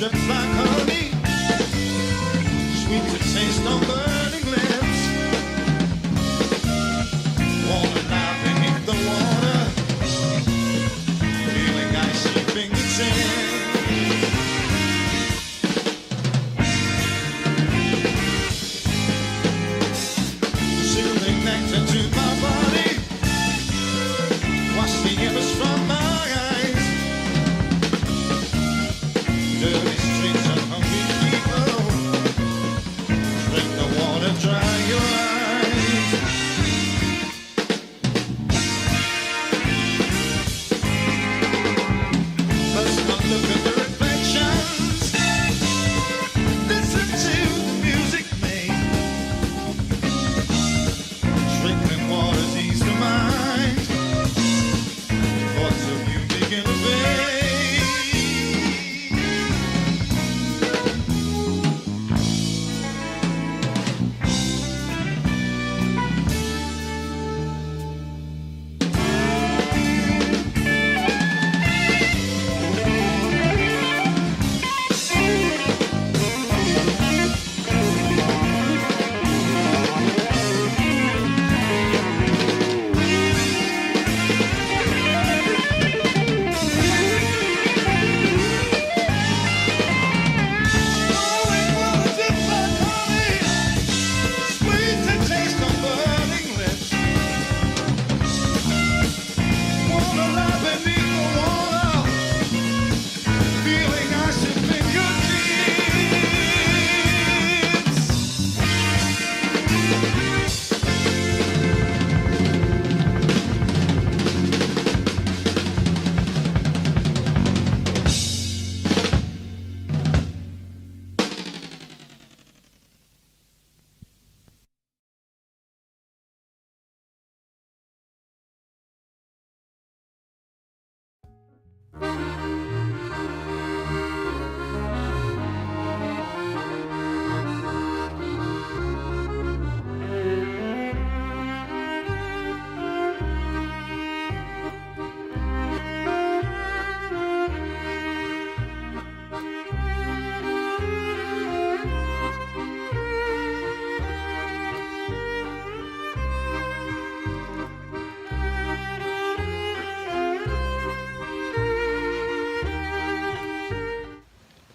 just like honey, sweet to taste on burning lips. Warm and out beneath the water, feeling icy fingertips. Soothing nectar to my body, wash the image from my eyes. Dirty streets and hungry people, drink the water, dry your eyes. First one look at the reflections, listen to the music made. Drinking water's ease the mind, thoughts of you begin to fade.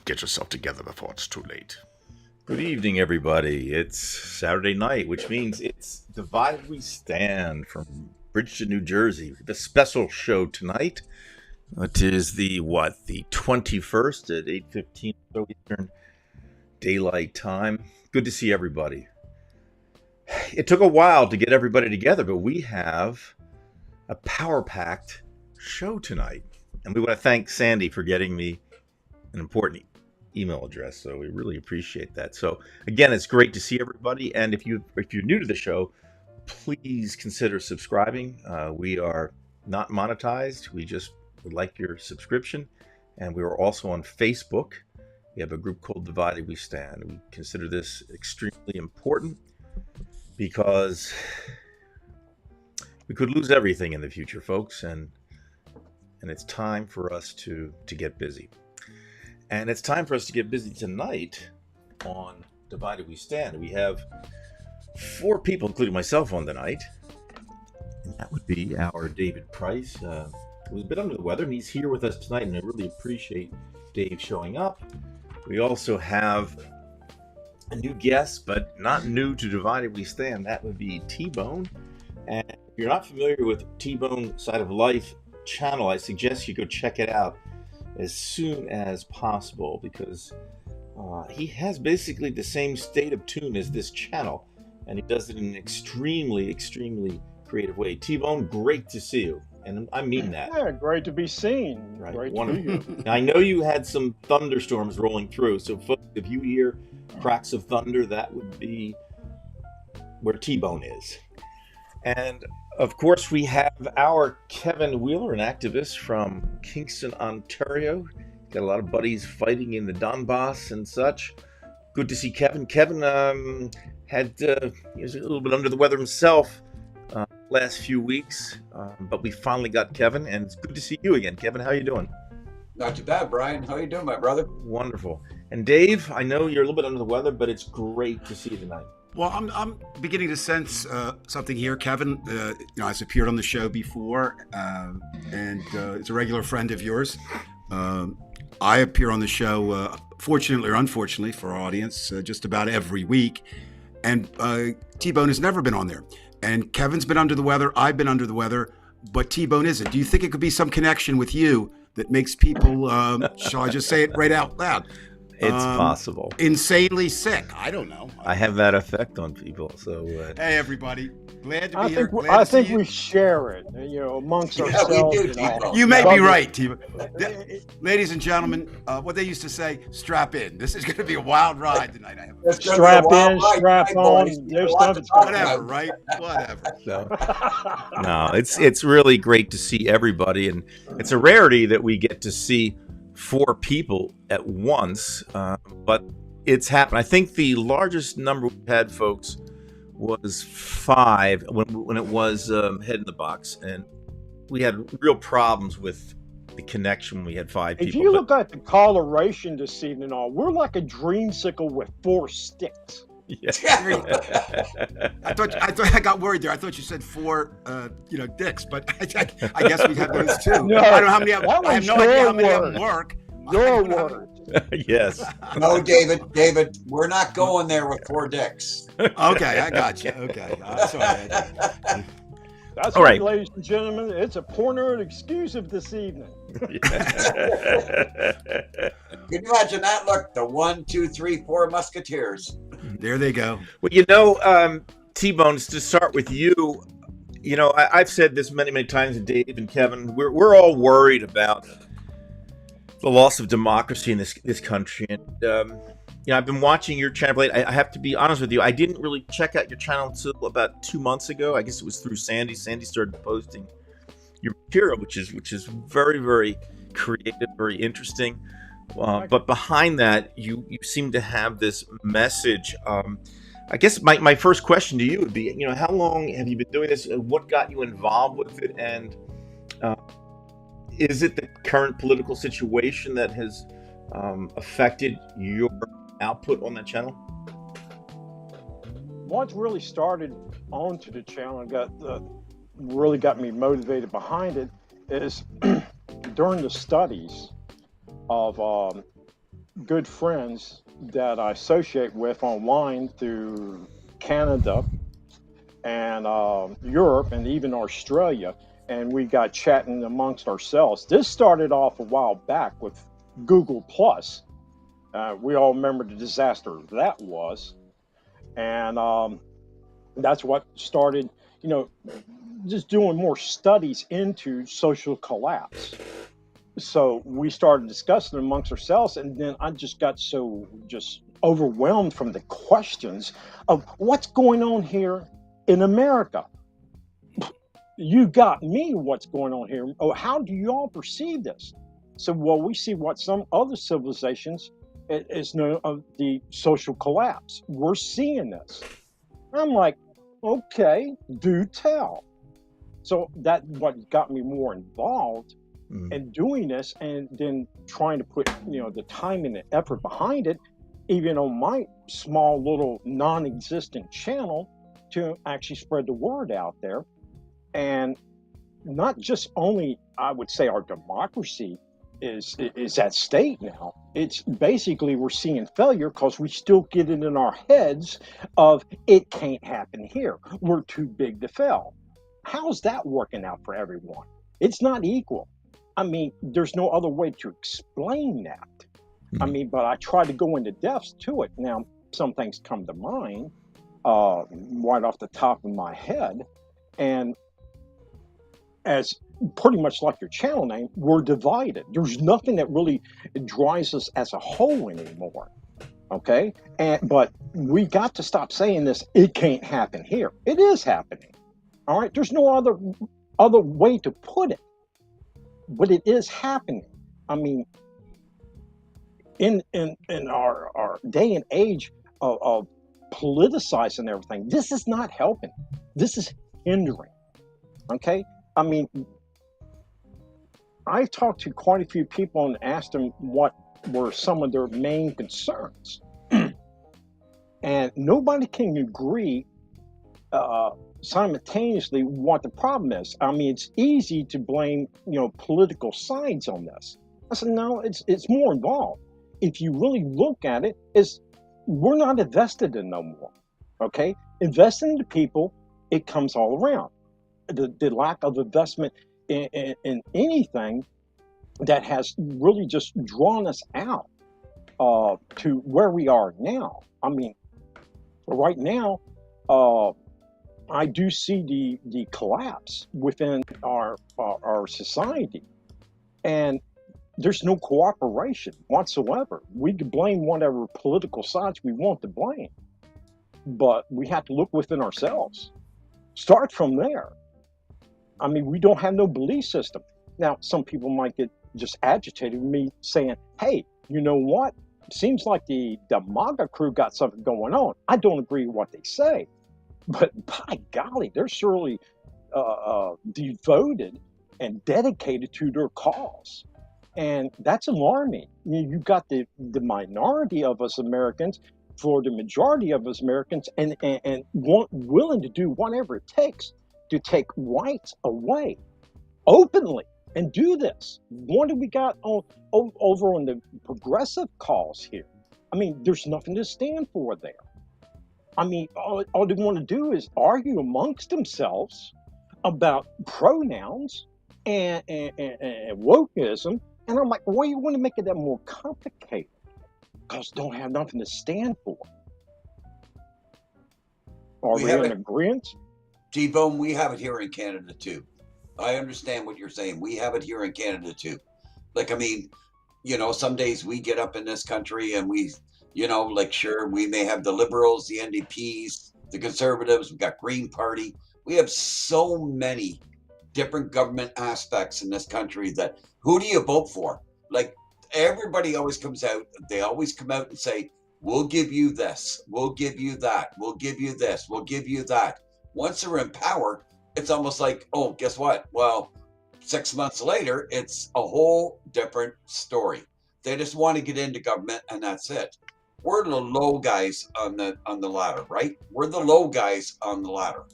Get yourself together before it's too late. Good evening, everybody. It's Saturday night, which means it's Divided We Stand from Bridgeton, New Jersey. The special show tonight. It is the 21st at 8:15 Eastern Daylight Time. Good to see everybody. It took a while to get everybody together, but we have a power-packed show tonight. And we want to thank Sandy for getting me an important email address, so we really appreciate that. So again, it's great to see everybody, and if you're new to the show, please consider subscribing. We are not monetized, we just would like your subscription, and we are also on Facebook. We have a group called Divided We Stand. We consider this extremely important because we could lose everything in the future, folks, and it's time for us to get busy. And it's time for us to get busy tonight on Divided We Stand. We have 4 people, including myself, on tonight. And that would be our David Price, who's a bit under the weather, and he's here with us tonight, and I really appreciate Dave showing up. We also have a new guest, but not new to Divided We Stand. That would be T-Bone. And if you're not familiar with T-Bone Side of Life channel, I suggest you go check it out as soon as possible, because he has basically the same state of tune as this channel, and he does it in an extremely creative way. T-Bone, great to see you, and I mean that. Yeah, great to be seen. Right. Great to be here. Now, I know you had some thunderstorms rolling through, so folks, if you hear cracks of thunder, that would be where T-Bone is. And of course, we have our Kevin Wheeler, an activist from Kingston, Ontario. Got a lot of buddies fighting in the Donbass and such. Good to see Kevin. Kevin he was a little bit under the weather himself last few weeks, but we finally got Kevin, and it's good to see you again. Kevin, how you doing? Not too bad, Brian. How you doing, my brother? Wonderful. And Dave, I know you're a little bit under the weather, but it's great to see you tonight. Well, I'm beginning to sense something here. Kevin, has appeared on the show before, and is a regular friend of yours. I appear on the show, fortunately or unfortunately for our audience, just about every week. And T-Bone has never been on there. And Kevin's been under the weather. I've been under the weather, but T-Bone isn't. Do you think it could be some connection with you that makes people, shall I just say it right out loud? It's possible. Insanely sick. I don't know. I have that effect on people. So, hey, everybody. Glad to be I here. think Glad I to see think you. we share it, amongst Yeah, we ourselves. do, and all. T-Bone. You may But- be right, T-Bone. Ladies and gentlemen, what they used to say, strap in. This is going to be a wild ride tonight. I have It's gonna be a Strap wild in, ride strap tonight, on. boys. There's A lot to stuff talk whatever, about. right? Whatever. so no, it's really great to see everybody, and it's a rarity that we get to see 4 people at once. But it's happened. I think the largest number we've had, folks, was 5 when it was Head in the Box, and we had real problems with the connection when we had 5 If people. you but- look at the coloration this evening, we're like a dreamsicle with 4 sticks. Yeah. I thought I got worried there. I thought you said 4, dicks, but I guess we have those too. No, I don't know how many. that I have was no idea your how many of word. them work. I Your don't know how word. Yes. No, David, we're not going there with 4 dicks. many- Okay, I got you. Okay, sorry. That's All right, right. ladies and gentlemen. It's a porno exclusive this evening. Can you imagine that? Look, the 1, 2, 3, 4 Musketeers. There they go. Well, T-Bones, to start with you, I've said this many, many times to Dave and Kevin. We're all worried about the loss of democracy in this country, and I've been watching your channel. I have to be honest with you. I didn't really check out your channel until about 2 months ago. I guess it was through Sandy. Sandy started posting your material, which is very, very creative, very interesting. But behind that, you seem to have this message. I guess my first question to you would be, how long have you been doing this? What got you involved with it? And is it the current political situation that has affected your output on that channel? What really started onto the channel and really got me motivated behind it is during the studies of good friends that I associate with online through Canada and Europe and even Australia, and we got chatting amongst ourselves. This started off a while back with Google Plus. We all remember the disaster that was, and that's what started, just doing more studies into social collapse. So we started discussing amongst ourselves, and then I just got so just overwhelmed from the questions of what's going on here in America. You got me, what's going on here? Oh, how do you all perceive this? So, well, we see what some other civilizations is known of the social collapse. We're seeing this. I'm like, okay, do tell. So that what got me more involved in doing this, and then trying to put the time and the effort behind it, even on my small little non-existent channel, to actually spread the word out there. And not just only, I would say, our democracy is at stake now. It's basically we're seeing failure because we still get it in our heads of it can't happen here. We're too big to fail. How's that working out for everyone? It's not equal. I mean, there's no other way to explain that. I mean, but I try to go into depths to it. Now, some things come to mind right off the top of my head. And as pretty much like your channel name, we're divided. There's nothing that really drives us as a whole anymore. Okay? But we got to stop saying this, it can't happen here. It is happening. All right? There's no other way to put it. But it is happening. I mean, in our day and age of politicizing everything, this is not helping. This is hindering. Okay? I mean, I've talked to quite a few people and asked them what were some of their main concerns, and nobody can agree simultaneously what the problem is. I mean, it's easy to blame, political sides on this. I said, no, it's more involved. If you really look at it, is we're not invested in no more. Okay, investing in the people, it comes all around. The lack of investment in anything that has really just drawn us out to where we are now. I mean, right now, I do see the collapse within our society, and there's no cooperation whatsoever. We can blame whatever political sides we want to blame, but we have to look within ourselves. Start from there. I mean, we don't have no belief system. Now, some people might get just agitated with me saying, hey, you know what? Seems like the MAGA crew got something going on. I don't agree with what they say. But by golly, they're surely devoted and dedicated to their cause. And that's alarming. You've got the minority of us Americans for the majority of us Americans and willing to do whatever it takes to take rights away openly and do this. What do we got over on the progressive cause here? I mean, there's nothing to stand for there. I mean, all they want to do is argue amongst themselves about pronouns and wokeism. And I'm like, why do you want to make it that more complicated? Because don't have nothing to stand for. Are we in agreement? T-Bone, we have it here in Canada too. I understand what you're saying. We have it here in Canada too. Like, I mean, some days we get up in this country and we, sure, we may have the Liberals, the NDPs, the Conservatives, we've got Green Party. We have so many different government aspects in this country that who do you vote for? Like, everybody always comes out, they always come out and say, we'll give you this, we'll give you that, we'll give you this, we'll give you that. Once they're in power, it's almost like, oh, guess what? Well, 6 months later, it's a whole different story. They just want to get into government and that's it. We're the low guys on the ladder, right? We're the low guys on the ladder.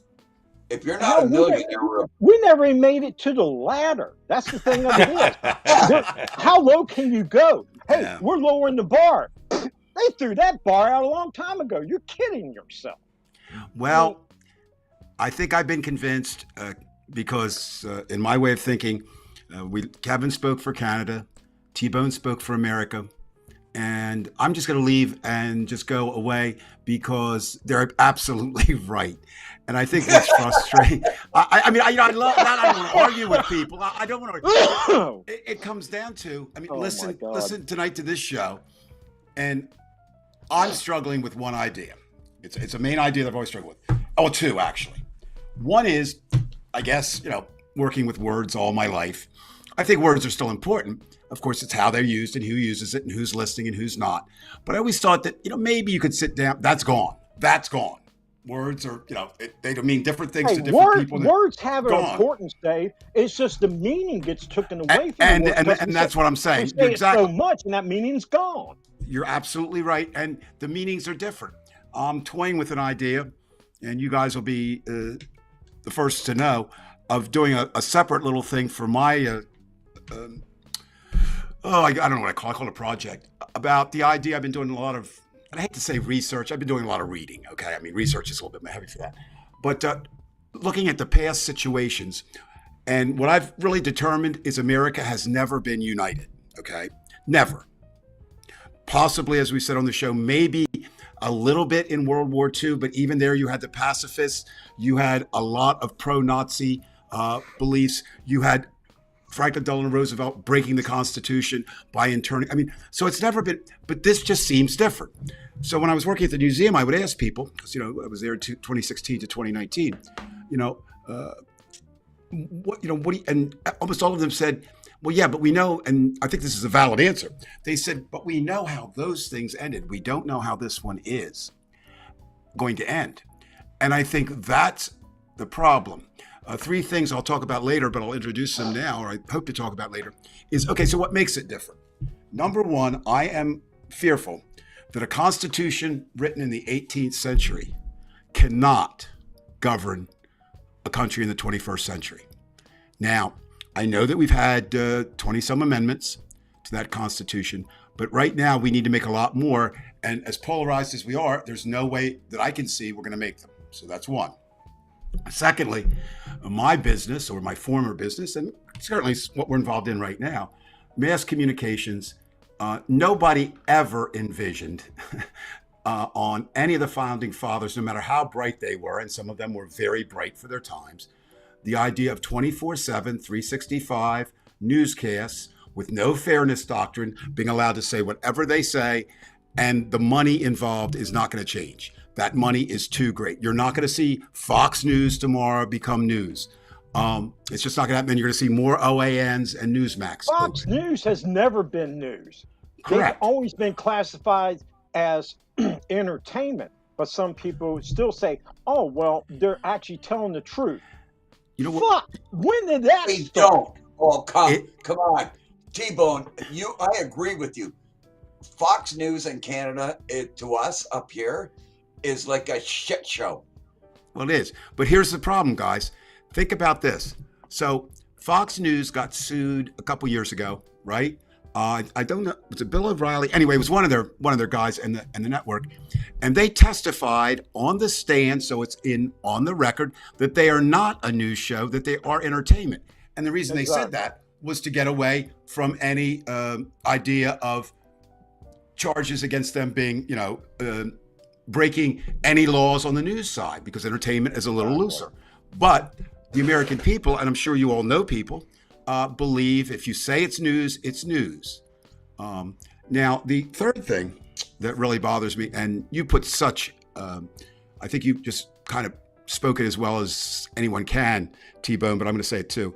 If you're not a millionaire, we never even made it to the ladder. That's the thing of it is. How low can you go? Hey, yeah. We're lowering the bar. They threw that bar out a long time ago. You're kidding yourself. Well, I think I've been convinced because in my way of thinking, Kevin spoke for Canada, T-Bone spoke for America, and I'm just going to leave and just go away because they're absolutely right. And I think that's frustrating. I mean, I love that. I don't want to argue with people. I don't want to. It comes down to, I mean, listen tonight to this show, and I'm struggling with one idea. It's a main idea that I've always struggled with. Oh, two, actually. One is, I guess, working with words all my life. I think words are still important. Of course, it's how they're used and who uses it and who's listening and who's not. But I always thought that, maybe you could sit down. That's gone. That's gone. Words are, they don't mean different things to different people. Words have an importance, Dave. It's just the meaning gets taken away from them. And that's what I'm saying. You're exactly so much, and that meaning's gone. You're absolutely right. And the meanings are different. I'm toying with an idea, and you guys will be the first to know, of doing a separate little thing for my, I don't know what I call it. I call it a project about the idea. I've been doing a lot of, and I hate to say research, I've been doing a lot of reading, okay? I mean, research is a little bit heavy for that. But looking at the past situations, and what I've really determined is America has never been united, okay? Never. Possibly, as we said on the show, maybe a little bit in World War II, but even there you had the pacifists, you had a lot of pro-Nazi beliefs, you had Franklin Delano Roosevelt breaking the Constitution by interning. I mean, so it's never been, but this just seems different. So when I was working at the museum, I would ask people, because, I was there 2016 to 2019, what do you, and almost all of them said, well, yeah, but we know, and I think this is a valid answer. They said, but we know how those things ended. We don't know how this one is going to end. And I think that's the problem. Three things I'll talk about later, but I'll introduce them now, or I hope to talk about later, is okay, so what makes it different? Number one, I am fearful that a constitution written in the 18th century cannot govern a country in the 21st century. Now, I know that we've had 20 some amendments to that constitution, but right now we need to make a lot more. And as polarized as we are, there's no way that I can see we're going to make them. So that's one. Secondly, my business, or my former business, and certainly what we're involved in right now, mass communications, nobody ever envisioned on any of the founding fathers, no matter how bright they were, and some of them were very bright for their times, the idea of 24/7, 365 newscasts with no fairness doctrine, being allowed to say whatever they say, and the money involved is not going to change. That money is too great. You're not going to see Fox News tomorrow become news. It's just not going to happen. You're going to see more OANs and Newsmax. Fox News has never been news. Correct. They've always been classified as entertainment. But some people still say, oh, well, they're actually telling the truth. You know what? Fuck! When did that We start? don't. Oh, come on. T-Bone, I agree with you. Fox News in Canada, to us up here, is like a shit show. Well, it is. But here's the problem, guys. Think about this. So Fox News got sued a couple years ago, right? I don't know. Was it Bill O'Reilly? Anyway, it was one of their guys in the network, and they testified on the stand, so it's on the record, that they are not a news show, that they are entertainment. And the reason they said that was to get away from any idea of charges against them being, breaking any laws on the news side, because entertainment is a little looser. But the American people, and I'm sure you all know people, believe if you say it's news, it's news. Now, the third thing that really bothers me, and you put such, I think you just kind of spoke it as well as anyone can, T-Bone, but I'm going to say it too.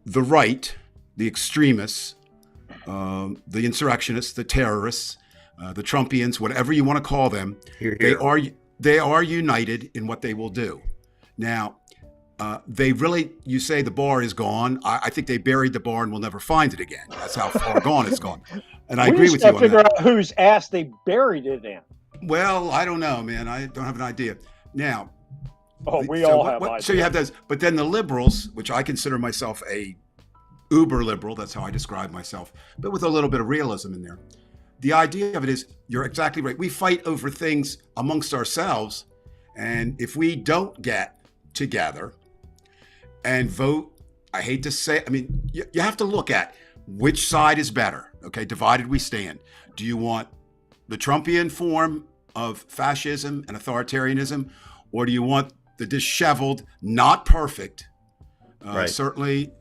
The right, the extremists, the insurrectionists, the terrorists, the Trumpians, whatever you want to call them, they are united in what they will do. Now, you say the bar is gone. I think they buried the bar and will never find it again. That's how far gone it's gone. And I agree with you on that. We just got to figure out whose ass they buried it in. Well, I don't know, man. I don't have an idea. Now, we all have ideas. So you have those, but then the liberals, which I consider myself a uber liberal, that's how I describe myself, but with a little bit of realism in there. The idea of it is, you're exactly right. We fight over things amongst ourselves, and if we don't get together and vote, I hate to say, you have to look at which side is better. Okay, divided we stand. Do you want the Trumpian form of fascism and authoritarianism, or do you want the disheveled, not perfect, certainly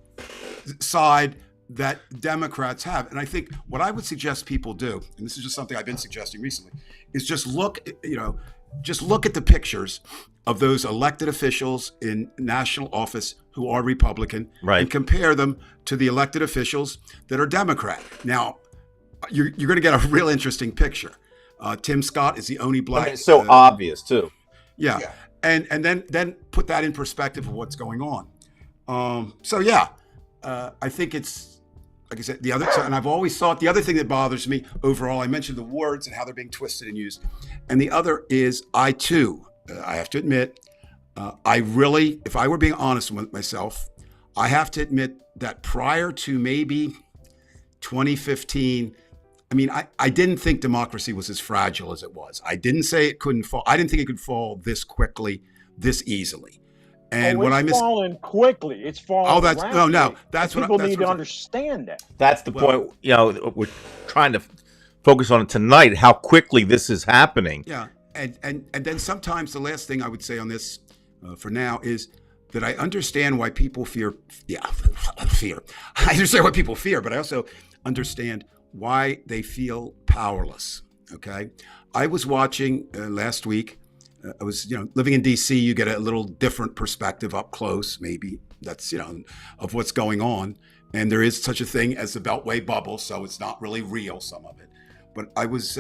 side that Democrats have? And I think what I would suggest people do, and this is just something I've been suggesting recently, is just look at the pictures of those elected officials in national office who are Republican, and compare them to the elected officials that are Democrat. Now, you're going to get a real interesting picture. Tim Scott is the only black. It's so obvious too. Yeah. And then put that in perspective of what's going on. I think it's, like I said, the other, and I've always thought the other thing that bothers me overall, I mentioned the words and how they're being twisted and used. And the other is, I have to admit, if I were being honest with myself, I have to admit that prior to maybe 2015, I didn't think democracy was as fragile as it was. I didn't say it couldn't fall. I didn't think it could fall this quickly, this easily. And it's falling quickly. It's falling. Oh, that's what people need to understand that. That's the point. We're trying to focus on it tonight. How quickly this is happening. Yeah, and then sometimes the last thing I would say on this, for now, is that I understand why people fear. Yeah, fear. I understand why people fear, but I also understand why they feel powerless. Okay, I was watching last week. I was, living in DC, you get a little different perspective up close, maybe that's, of what's going on. And there is such a thing as the Beltway bubble, so it's not really real, some of it. But I was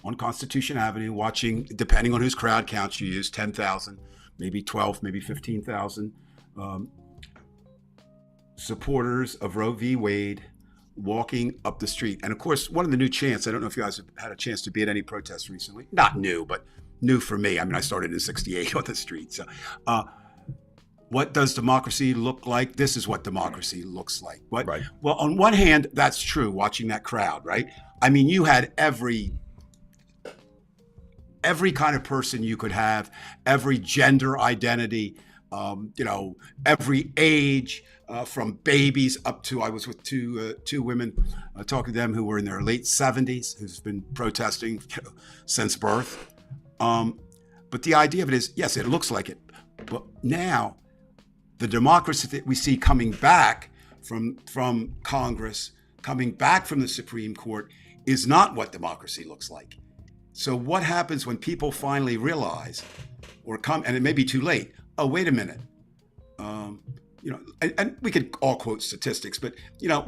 on Constitution Avenue watching, depending on whose crowd counts you use, 10,000 maybe 12, maybe 15,000 supporters of Roe v. Wade walking up the street. And of course, one of the new chants, I don't know if you guys have had a chance to be at any protests recently. Not new, but new for me. I mean, I started in '68 on the street. So what does democracy look like? This is what democracy looks like. What? Right. Well, on one hand, that's true, watching that crowd, right? I mean, you had every kind of person you could have, every gender identity, every age, from babies up to, I was with two women talking to them who were in their late 70s, who's been protesting since birth. But the idea of it is, yes, it looks like it. But now, the democracy that we see coming back from Congress, coming back from the Supreme Court, is not what democracy looks like. So what happens when people finally realize, or come, and it may be too late, oh, wait a minute, and we could all quote statistics, but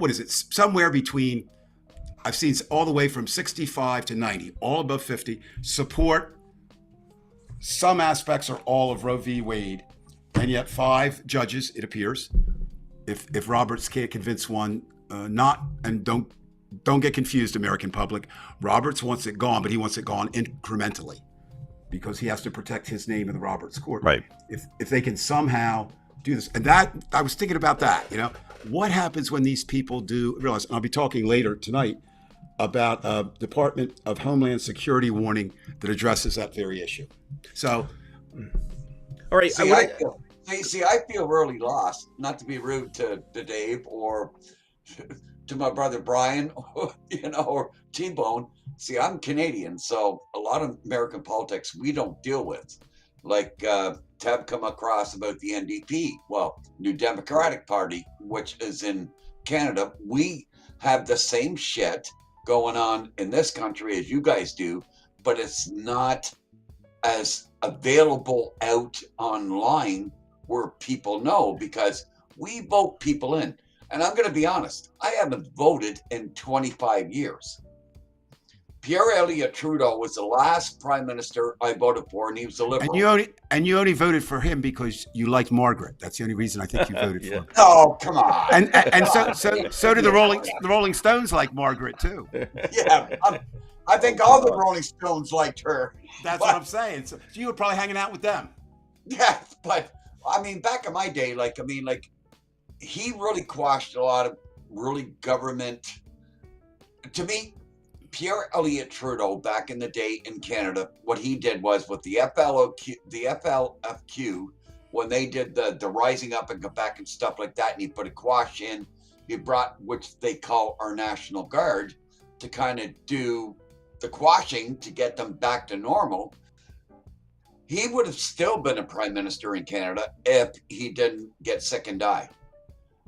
what is it? Somewhere between, I've seen all the way from 65 to 90, all above 50, support some aspects or all of Roe v. Wade, and yet 5 judges, it appears, if Roberts can't convince one not, and don't get confused, American public, Roberts wants it gone, but he wants it gone incrementally because he has to protect his name in the Roberts court. Right. If they can somehow do this, and that, I was thinking about that, what happens when these people do realize, and I'll be talking later tonight about a Department of Homeland Security warning that addresses that very issue. So, all right. I feel really lost, not to be rude to Dave or to my brother Brian, or T-Bone. See, I'm Canadian, so a lot of American politics we don't deal with. Like Tab come across about the NDP, well, New Democratic Party, which is in Canada. We have the same shit going on in this country as you guys do, but it's not as available out online where people know, because we vote people in. And I'm going to be honest, I haven't voted in 25 years. Pierre Elliott Trudeau was the last prime minister I voted for, and he was a liberal. And you only voted for him because you liked Margaret. That's the only reason I think you voted for him. Oh, come on! And so did the Rolling Stones like Margaret too. Yeah, I think all the Rolling Stones liked her. That's what I'm saying. So you were probably hanging out with them. Yeah, but I mean, back in my day, he really quashed a lot of really government. To me, Pierre Elliott Trudeau back in the day in Canada, what he did was with the FLFQ, when they did the rising up in Quebec and stuff like that, and he put a quash in, he brought, which they call our National Guard, to kind of do the quashing to get them back to normal. He would have still been a prime minister in Canada if he didn't get sick and die.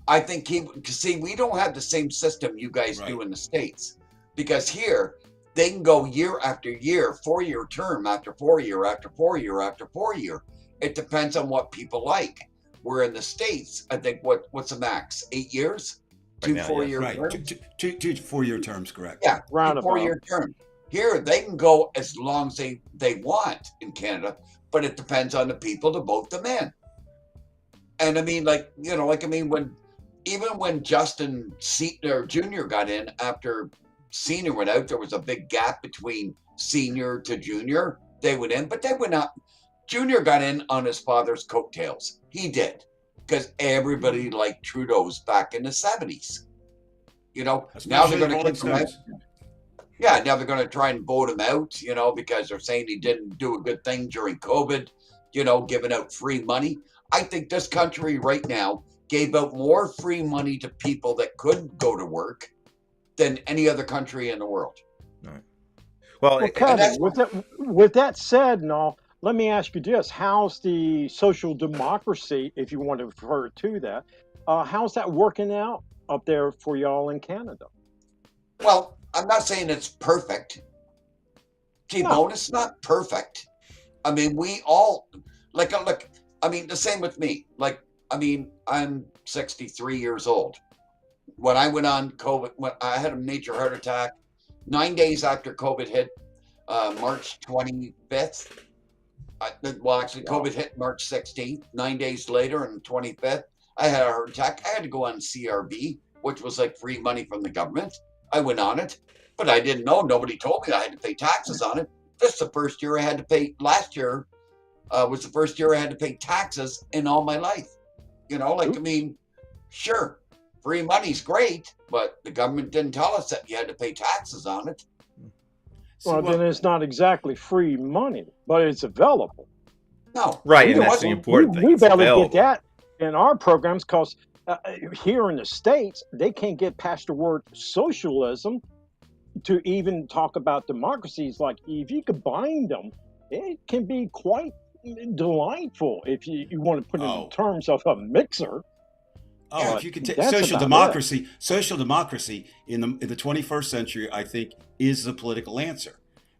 I think we don't have the same system you guys do in the States. Because here, they can go year after year, 4-year term after 4-year after 4-year after 4-year. It depends on what people like. Where in the States, I think what's the max? 8 years? Right 2 now, 4-year Right, terms? two 4-year terms, correct? Yeah, Roundabout. 4-year term. Here, they can go as long as they want in Canada, but it depends on the people to vote them in. And I mean, when Justin Jr. got in after Senior went out, there was a big gap between Senior to Junior. They went in, but they went up. Junior got in on his father's coattails. He did, because everybody liked Trudeau's back in the 70s. Now they're going to kick him out. Yeah, now they're going to try and vote him out, because they're saying he didn't do a good thing during COVID, giving out free money. I think this country right now gave out more free money to people that couldn't go to work than any other country in the world. Right. Well, Kevin, with that said, let me ask you this. How's the social democracy, if you want to refer to that, how's that working out up there for y'all in Canada? Well, I'm not saying it's perfect. T-Bone, it's not perfect. I mean, we all, look, the same with me. I'm 63 years old. When I went on COVID, when I had a major heart attack, 9 days after COVID hit, March 25th, Well, actually, Wow. COVID hit March 16th. 9 days later, on the 25th, I had a heart attack. I had to go on CRB, which was like free money from the government. I went on it, but I didn't know. Nobody told me I had to pay taxes on it. This is the first year I had to pay. Last year was the first year I had to pay taxes in all my life. You know, like, I mean, sure, free money's great, but the government didn't tell us that you had to pay taxes on it. Well, then it's not exactly free money, but it's available. No. Right, We and don't- that's the important thing. We It's barely available. get that in our programs because here in the States, they can't get past the word socialism to even talk about democracies. Like, if you combine them, it can be quite delightful if you want to put it Oh. in terms of a mixer. Oh, But if you could take that's social about democracy in the 21st century, I think, is the political answer,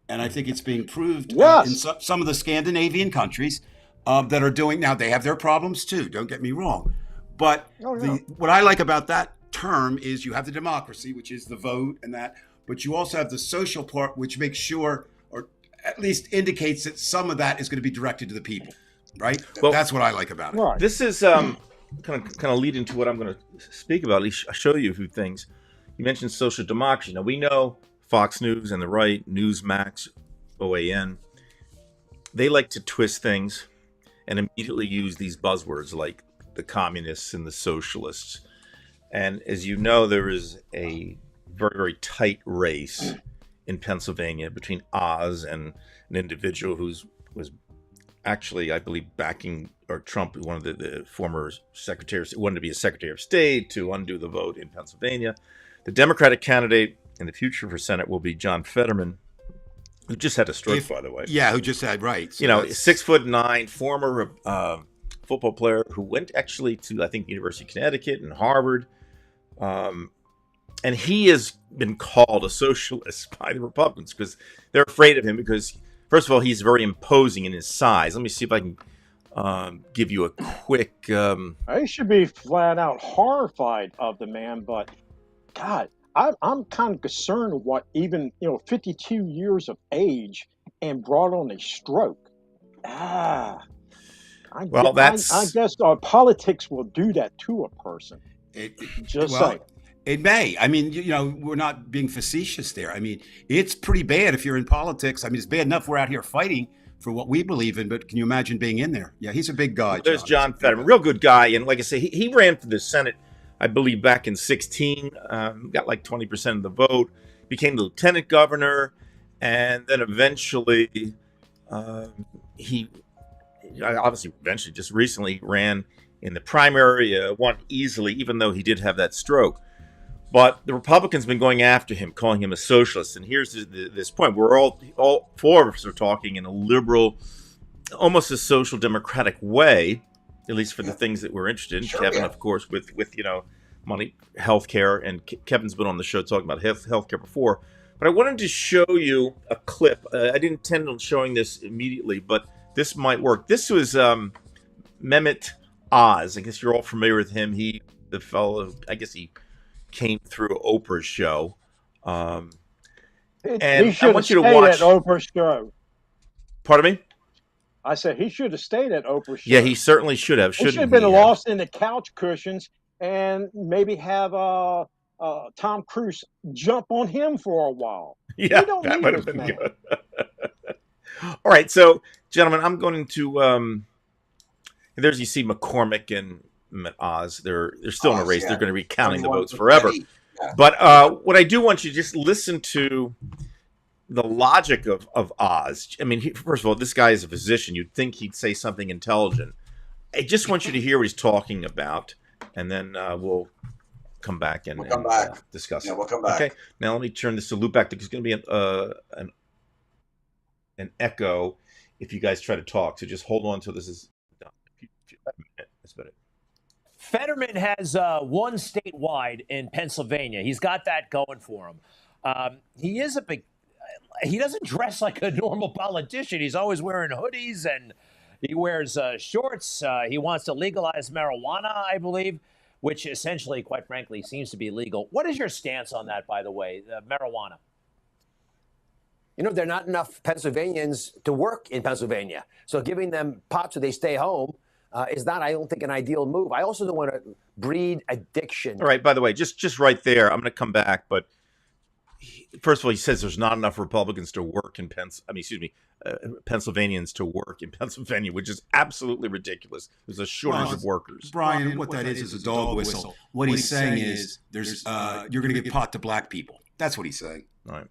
and I think it's being proved in Yes. some of the Scandinavian countries that are doing now. They have their problems too. Don't get me wrong, but Oh, yeah. what I like about that term is you have the democracy, which is the vote and that, but you also have the social part, which makes sure, or at least indicates that some of that is going to be directed to the people, right? Well- That's what I like about it. Right. This is kind of lead into what I'm going to speak about. At least I'll show you a few things. You mentioned social democracy. Now, we know Fox News and the right, Newsmax, OAN, they like to twist things and immediately use these buzzwords like the communists and the socialists. And as you know, there is a very, very tight race in Pennsylvania between Oz and an individual was actually, I believe, backing or Trump, one of the former secretaries, wanted to be a Secretary of State to undo the vote in Pennsylvania. The Democratic candidate in the future for Senate will be John Fetterman, who just had a stroke, by the way. Yeah, who just had right. So You know, that's- 6'9", former football player who went actually to, I think, University of Connecticut and Harvard. And he has been called a socialist by the Republicans because they're afraid of him because, first of all, he's very imposing in his size. Let me see if I can give you a quick... I should be flat out horrified of the man, but God, I'm kind of concerned of what even 52 years of age and brought on a stroke. I Well, that's- guess politics will do that to a person. Just saying. It may. I mean, we're not being facetious there. I mean, it's pretty bad if you're in politics. I mean, it's bad enough we're out here fighting for what we believe in, but can you imagine being in there? Yeah, he's a big guy. There's John Fetterman, real good guy. And like I say, he ran for the Senate, I believe, back in 2016, got like 20% of the vote, became the lieutenant governor, and then eventually he obviously eventually just recently ran in the primary, won easily, even though he did have that stroke. But the Republicans have been going after him, calling him a socialist. And here's this point. We're all four of us are talking in a liberal, almost a social democratic way, at least for the things that we're interested in. Sure, Kevin, yeah. of course, with money, healthcare, and Kevin's been on the show talking about healthcare before. But I wanted to show you a clip. I didn't intend on showing this immediately, but this might work. This was Mehmet Oz. I guess you're all familiar with him. The fellow, I guess he came through Oprah's show. And He I should want have you to stayed watch. at Oprah's show. Pardon me? I said he should have stayed at Oprah's show. Yeah, he certainly should have. He should Shouldn't have been he have? lost in the couch cushions and maybe have Tom Cruise jump on him for a while. Yeah, don't that need would have this been man. good. All right, so gentlemen, I'm going to. There's you see McCormick and Oz. They're still in a Oz, race. yeah. They're going to be counting the 21 votes forever. Yeah. But what I do want you to just listen to the logic of Oz. I mean, first of all, this guy is a physician. You'd think he'd say something intelligent. I just want you to hear what he's talking about, and then we'll come back and, We'll come back. discuss Yeah, it. we'll come back. Okay. Now let me turn this to loop back. There's going to be an echo if you guys try to talk. So just hold on till this is done. That's about it. Fetterman has won statewide in Pennsylvania. He's got that going for him. He is a big. He doesn't dress like a normal politician. He's always wearing hoodies and he wears shorts. He wants to legalize marijuana, I believe, which essentially, quite frankly, seems to be legal. What is your stance on that, by the way, marijuana? there are not enough Pennsylvanians to work in Pennsylvania. So giving them pot so they stay home is not, I don't think, an ideal move. I also don't want to breed addiction. All right. By the way, just right there, I'm going to come back. But first of all, he says there's not enough Republicans to work in Pennsylvanians to work in Pennsylvania, which is absolutely ridiculous. There's a shortage of workers. Brian, what that is a dog whistle. What he's saying is there's you're going to give pot to black people. That's what he's saying. All right.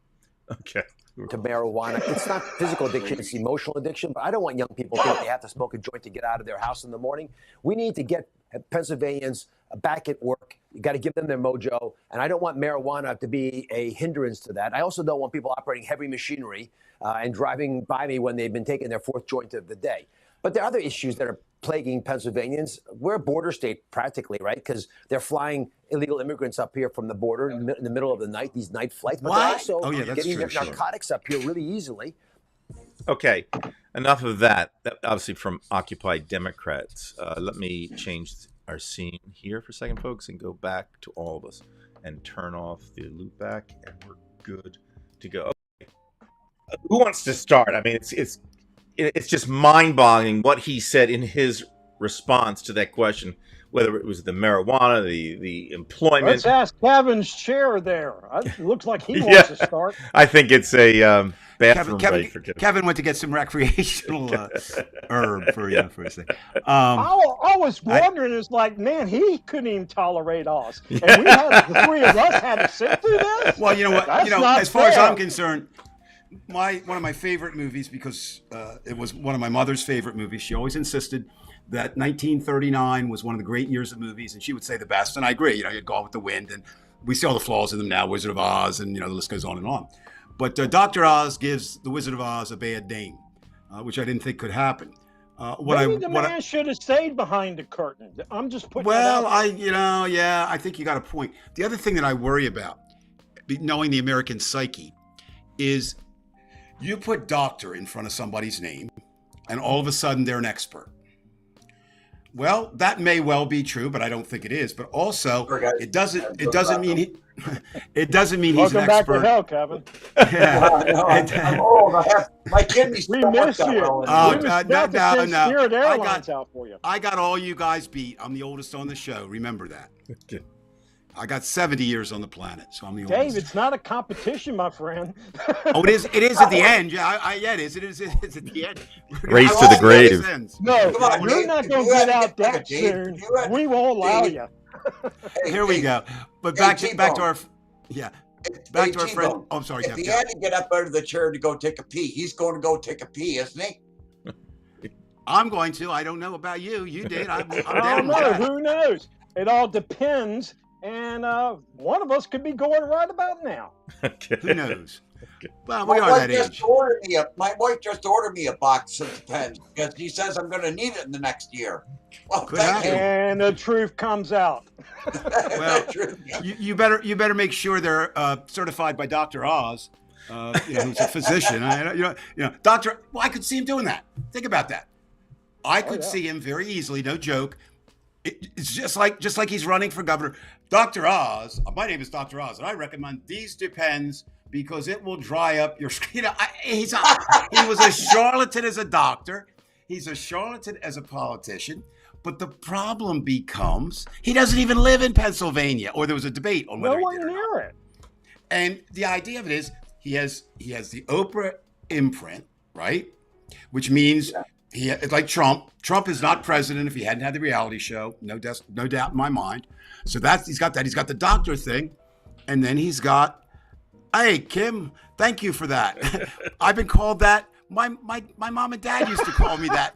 Okay. To marijuana. It's not physical addiction, it's emotional addiction. But I don't want young people to think they have to smoke a joint to get out of their house in the morning. We need to get Pennsylvanians back at work. You got to give them their mojo. And I don't want marijuana to be a hindrance to that. I also don't want people operating heavy machinery and driving by me when they've been taking their fourth joint of the day. But there are other issues that are plaguing Pennsylvanians. We're a border state practically, right? Because they're flying illegal immigrants up here from the border in the middle of the night, these night flights. But they're also getting their narcotics up here really easily. Okay, enough of that. That obviously from Occupy Democrats. Let me change our scene here for a second, folks, and go back to all of us and turn off the loop back, and we're good to go. Okay. Who wants to start? I mean, it's just mind-boggling what he said in his response to that question, whether it was the marijuana, the employment. Let's ask Kevin's chair there. It looks like he wants to start. I think it's a bathroom break for Kevin. Kevin went to get some recreational herb for a second. I was wondering, it's like, man, he couldn't even tolerate us. And the three of us had to sit through this? Well, you know what? That's not as far as fair. I'm concerned, one of my favorite movies, because it was one of my mother's favorite movies. She always insisted that 1939 was one of the great years of movies, and she would say the best. And I agree. You'd Gone with the Wind, and we see all the flaws in them now. Wizard of Oz, and the list goes on and on. But Dr. Oz gives the Wizard of Oz a bad name, which I didn't think could happen. Maybe the man should have stayed behind the curtain. I'm just putting. Well, that out. I think you got a point. The other thing that I worry about, knowing the American psyche, is you put doctor in front of somebody's name, and all of a sudden they're an expert. Well, that may well be true, but I don't think it is. But also, it doesn't mean he's Welcome an back expert. to hell, Kevin. I'm old. My kidneys. We miss you. Oh, We was about to send no. Spirit Airlines out for you. I got all you guys beat. I'm the oldest on the show. Remember that. I got 70 years on the planet, so I'm the oldest. Dave, it's not a competition, my friend. Oh, it is. It is at the end. Yeah, it is. It is at the end. Race to the grave. No, Come on, you're Dave. not going to You get had out to that get Dave. soon. You had- We won't allow Dave. you. Here we go. But back to our back to our friend. T-Bone, Oh, I'm sorry, if Captain. he had to get up out of the chair to go take a pee, he's going to go take a pee, isn't he? I'm going to. I don't know about you. You did. I'm I down don't with know. that. Who knows? It all depends. And one of us could be going right about now. Who knows? Well, My we are wife that age. my wife just ordered me a box of pens because she says I'm going to need it in the next year. Well, Could thank happen. you. And the truth comes out. Well, True. You better make sure they're certified by Dr. Oz, who's a physician. Doctor. Well, I could see him doing that. Think about that. I could see him very easily. No joke. It's just like he's running for governor. Dr. Oz. My name is Dr. Oz, and I recommend these Depends because it will dry up your skin. He was a charlatan as a doctor. He's a charlatan as a politician. But the problem becomes he doesn't even live in Pennsylvania, or there was a debate on whether he Nowhere did or not. near it. And the idea of it is he has the Oprah imprint, right? Which means it's like Trump. Trump is not president if he hadn't had the reality show. No doubt in my mind. So he's got that. He's got the doctor thing, and then he's got, hey Kim, thank you for that. I've been called that. My mom and dad used to call me that.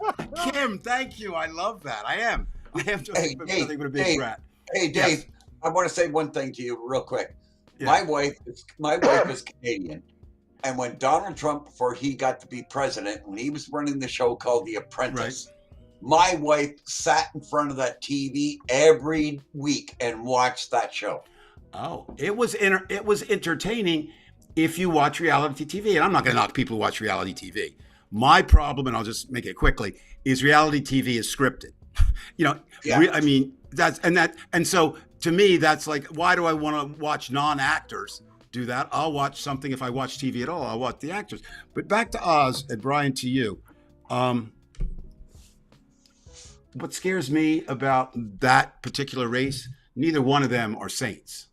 Kim, thank you. I love that. I am just nothing but a big rat. Hey, Dave, Yes. I want to say one thing to you real quick. Yeah. My wife is Canadian. And when Donald Trump, before he got to be president, when he was running the show called The Apprentice, my wife sat in front of that TV every week and watched that show. Oh, it was entertaining if you watch reality TV. And I'm not going to knock people who watch reality TV. My problem, and I'll just make it quickly, is reality TV is scripted. I mean, and so to me, that's like, why do I want to watch non-actors do that. I'll watch something. If I watch TV at all, I'll watch the actors. But back to Oz, and Brian, to you. What scares me about that particular race, neither one of them are saints.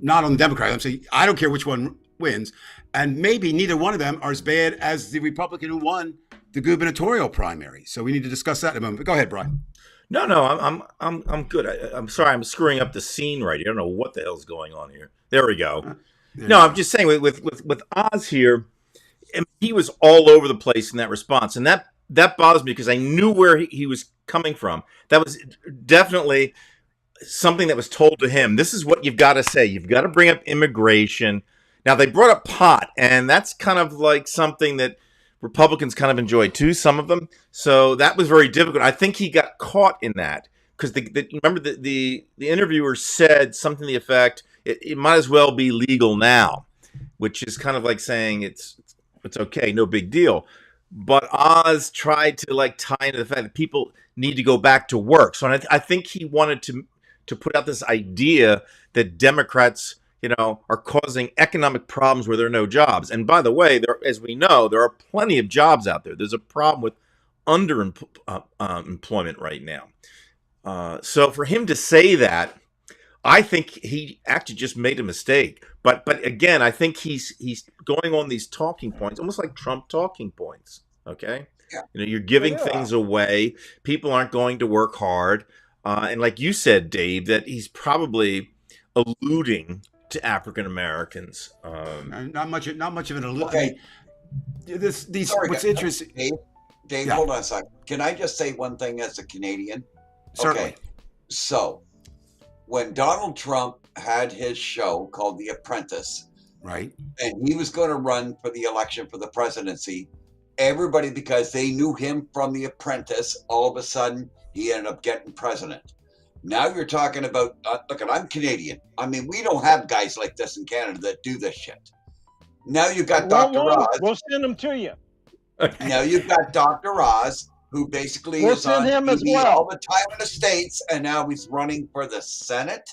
Not on the Democrat. I'm saying I don't care which one wins. And maybe neither one of them are as bad as the Republican who won the gubernatorial primary. So we need to discuss that in a moment. But go ahead, Brian. No, I'm good. I'm sorry, I'm screwing up the scene right here. I don't know what the hell's going on here. There we go. No, I'm just saying with Oz here, he was all over the place in that response, and that bothers me because I knew where he was coming from. That was definitely something that was told to him. This is what you've got to say. You've got to bring up immigration. Now they brought up pot, and that's kind of like something that Republicans kind of enjoy too, some of them. So that was very difficult. I think he got caught in that because remember the interviewer said something to the effect, it might as well be legal now, which is kind of like saying it's okay, no big deal. But Oz tried to like tie into the fact that people need to go back to work. So I think he wanted to put out this idea that Democrats, are causing economic problems where there are no jobs. And by the way, as we know, there are plenty of jobs out there. There's a problem with underemployment right now. So for him to say that, I think he actually just made a mistake. But again, I think he's going on these talking points, almost like Trump talking points. Okay, Yeah. you're giving things away. People aren't going to work hard, and like you said, Dave, that he's probably alluding to African Americans. Not much of an allusion. Okay. Sorry, what's guys. interesting? Dave, Yeah. hold on a second. Can I just say one thing as a Canadian? Certainly. Okay. So, when Donald Trump had his show called The Apprentice, Right. and he was going to run for the election for the presidency, everybody, because they knew him from The Apprentice, all of a sudden he ended up getting president. Now you're talking about, look, I'm Canadian. I mean, we don't have guys like this in Canada that do this shit. Now you've got Dr. Oz. We'll send them to you. Now you've got Dr. Oz, who basically We'll is on send him as TV well. all the time in the States, and now he's running for the Senate.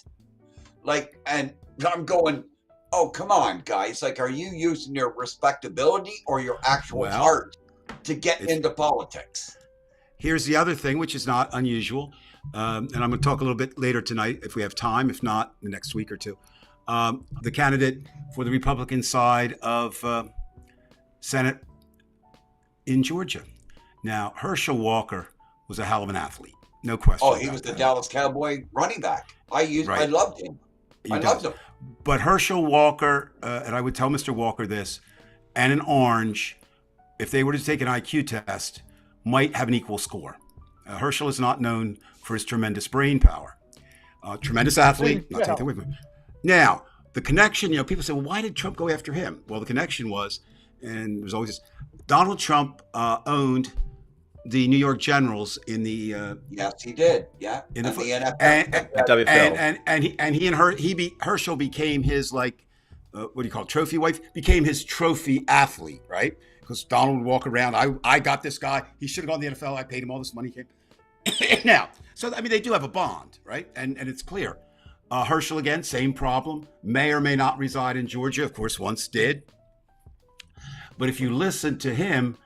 And I'm going, oh, come on, guys. Are you using your respectability or your actual Well, heart to get into politics? Here's the other thing, which is not unusual. And I'm going to talk a little bit later tonight if we have time, if not, the next week or two. The candidate for the Republican side of Senate in Georgia. Now, Herschel Walker was a hell of an athlete. No question. Oh, he about was the that. Dallas Cowboy running back. I Right. loved him. He I does. loved him. But Herschel Walker, and I would tell Mr. Walker this, and an orange, if they were to take an IQ test, might have an equal score. Herschel is not known for his tremendous brain power. Tremendous athlete. Not take that with me. Now, the connection, people say, well, why did Trump go after him? Well, the connection was, and there's always this, Donald Trump owned the New York Generals in the Yes, he did. Yeah. in And the the NFL. WFL. and Herschel became his what do you call it, trophy wife? Became his trophy athlete, right? Because Donald would walk around. I got this guy. He should have gone to the NFL. I paid him all this money. Now, so I mean, they do have a bond, right? And it's clear. Herschel again, same problem. May or may not reside in Georgia. Of course, once did. But if you listen to him,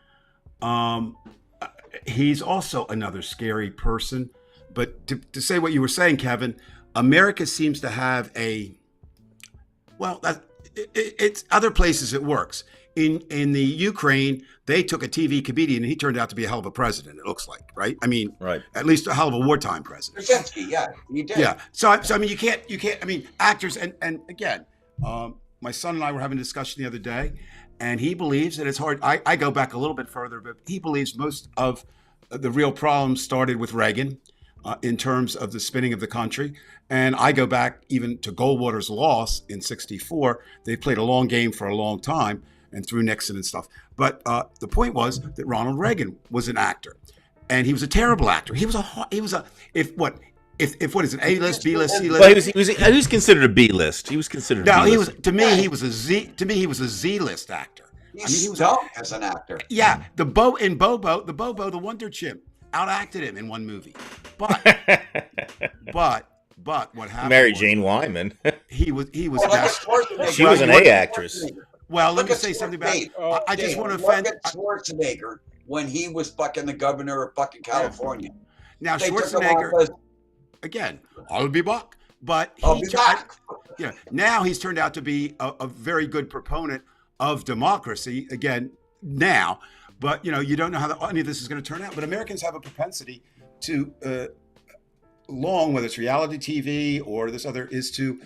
he's also another scary person. But to say what you were saying, Kevin, America seems to have it's other places it works. In the Ukraine, they took a TV comedian and he turned out to be a hell of a president, it looks like, right? I mean, Right. at least a hell of a wartime president. Brzezinski, yeah, he did. Yeah. So I mean, you can't, I mean, actors, and again, my son and I were having a discussion the other day, and he believes that it's hard. I go back a little bit further, but he believes most of the real problems started with Reagan in terms of the spinning of the country. And I go back even to Goldwater's loss in '64. They played a long game for a long time and through Nixon and stuff. But the point was that Ronald Reagan was an actor, and he was a terrible actor. He was if what is it, A-list, B-list, C-list? Well, he was considered a B list. He was considered. No, a B-list. he was, to me, he was a Z-list actor. He stunk as an actor. Yeah, the Bobo, the Wonder Chimp, outacted him in one movie. But But what happened? Mary was Jane Wyman. He was Well, look at best. Schwarzenegger. She was an Well, A actress. Well, let Look me at say something about. Dave, I just Dave, want to look offend. at Schwarzenegger when he was fucking the governor of fucking California. Now They took him Schwarzenegger off as, again. I'll be back. But I'll be back. Yeah. Now he's turned out to be a very good proponent of democracy again. Now, but you don't know how any of this is going to turn out. But Americans have a propensity to whether it's reality TV or this other, is to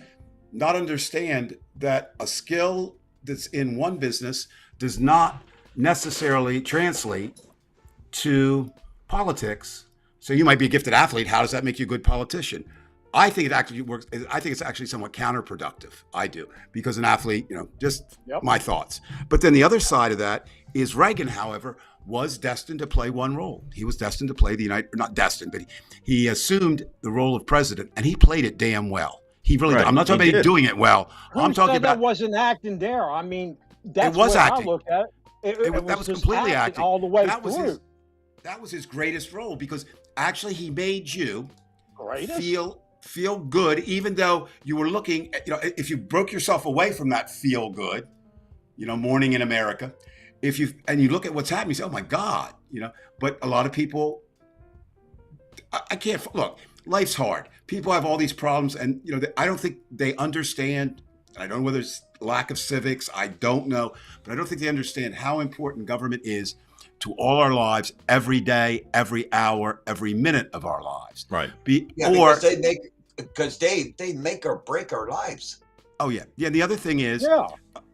not understand that a skill that's in one business does not necessarily translate to politics. So you might be a gifted athlete. How does that make you a good politician? I think it actually works. I think it's actually somewhat counterproductive. I do, because an athlete, just my thoughts. But then the other side of that is Reagan, however, was destined to play one role. He was destined to play not destined, but he assumed the role of president, and he played it damn well. He really. Right. I'm not talking He about him did. doing it well. Who I'm talking said about that wasn't acting there? I mean, that's was the way acting. I look at it. It that was just completely acting all the way that was through. that was his greatest role, because actually he made you Greatest? feel good, even though you were looking at, if you broke yourself away from that feel good, Morning in America, if you look at what's happening, you say, oh my God, but a lot of people, I can't look, life's hard. People have all these problems, and I don't think they understand. I don't know whether it's lack of civics, I don't know, but I don't think they understand how important government is to all our lives, every day, every hour, every minute of our lives. Right. because they make or break our lives. Oh yeah. The other thing is, Yeah.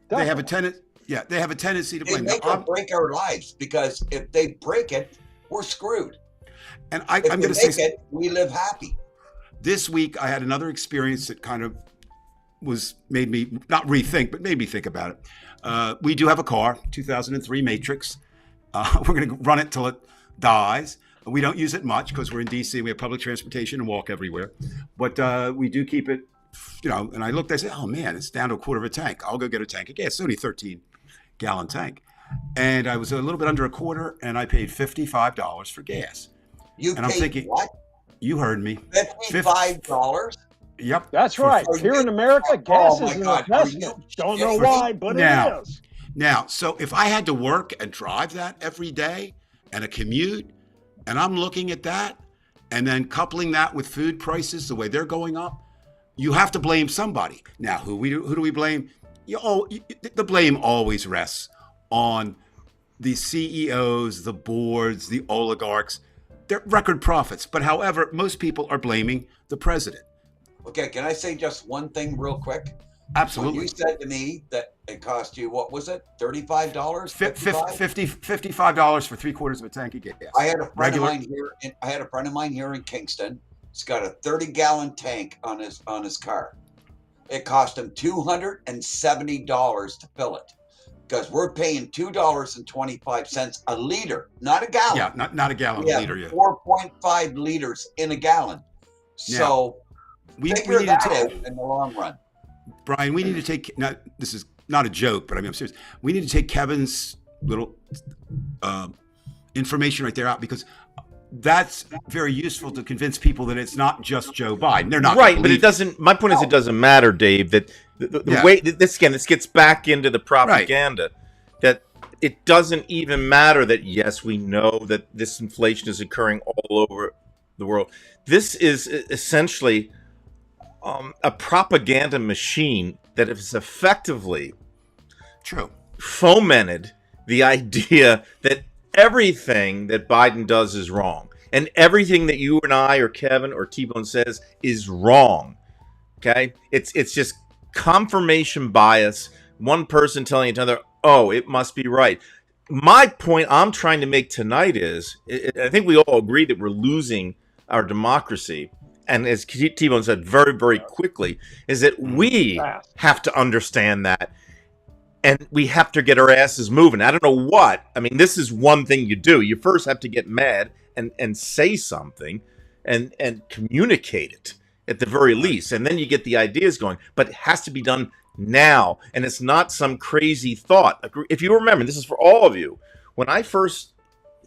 they have a definitely. tendency to They blame. Now, make or break our lives, because if they break it, we're screwed. and If I'm they going to make say, it, we live happy. this week I had another experience that kind of made me not rethink, but made me think about it. We do have a car, 2003 Matrix. We're going to run it till it dies. We don't use it much because we're in DC. We have public transportation and walk everywhere. But we do keep it, and I looked, I said, oh man, it's down to a quarter of a tank. I'll go get a tank of gas. It's only a 13-gallon tank. And I was a little bit under a quarter, and I paid $55 for gas. You And I'm paid thinking, what? You heard me. $55? Yep. That's For- right. Are Here you- in America, Oh, gas my is an God. Are investment. you Don't know shitting why, me? but Now. it is. Now, so if I had to work and drive that every day and a commute, and I'm looking at that, and then coupling that with food prices, the way they're going up, you have to blame somebody. Now, who do we blame? The blame always rests on the CEOs, the boards, the oligarchs. They're record profits. But however, most people are blaming the president. Okay, can I say just one thing real quick? Absolutely. When you said to me that it cost you, what was it, $35? $55 for 3/4 of a tank of gas. I had a friend Regular- of mine here. I had a friend of mine here in Kingston. He's got a 30-gallon tank on his car. It cost him $270 to fill it, because we're paying $2.25 a liter, not a gallon. Yeah, not a gallon, We a have liter. Yeah. 4.5 liters in a gallon. So We figure need to that take, out in the long run. Brian, we need to take, now, this is not a joke, but I mean, I'm serious. We need to take Kevin's little information right there out, because that's very useful to convince people that it's not just Joe Biden. They're not Right, gonna but it believe doesn't. My point is, it doesn't matter, Dave. That the Yeah. way this gets back into the propaganda. That it doesn't even matter that yes, we know that this inflation is occurring all over the world. This is essentially a propaganda machine that has effectively True. fomented the idea that everything that Biden does is wrong, and everything that you and I or Kevin or T-Bone says is wrong. Okay, it's just confirmation bias. One person telling another, "Oh, it must be right." My point I'm trying to make tonight is, I think we all agree that we're losing our democracy, and as T-Bone said very, very quickly, is that we Fast. have to understand that. And we have to get our asses moving. I don't know what. I mean, this is one thing you do. You first have to get mad and say something and communicate it at the very least. And then you get the ideas going. But it has to be done now. And it's not some crazy thought. If you remember, this is for all of you. When I first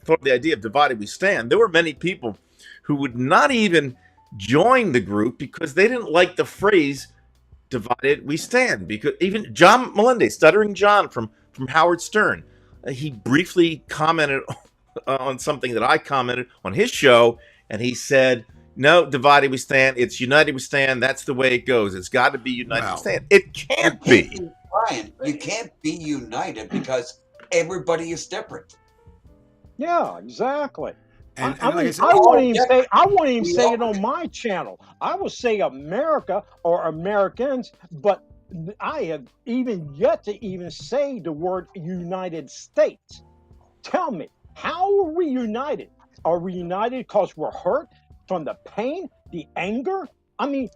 thought of the idea of divided we stand, there were many people who would not even joined the group because they didn't like the phrase "divided we stand." Because even John Melendez, Stuttering John from Howard Stern, he briefly commented on something that I commented on his show, and he said, "No, divided we stand. It's united we stand. That's the way it goes. It's got to be united Wow. we stand. It can't be." Brian, you can't be united because everybody is different. Yeah, exactly. And I like I mean, said, I wouldn't even yeah, say I wouldn't even we say all it on my channel. I would say America or Americans, but I have even yet to even say the word United States. Tell me, how are we united? Are we united because we're hurt from the pain, the anger? I mean,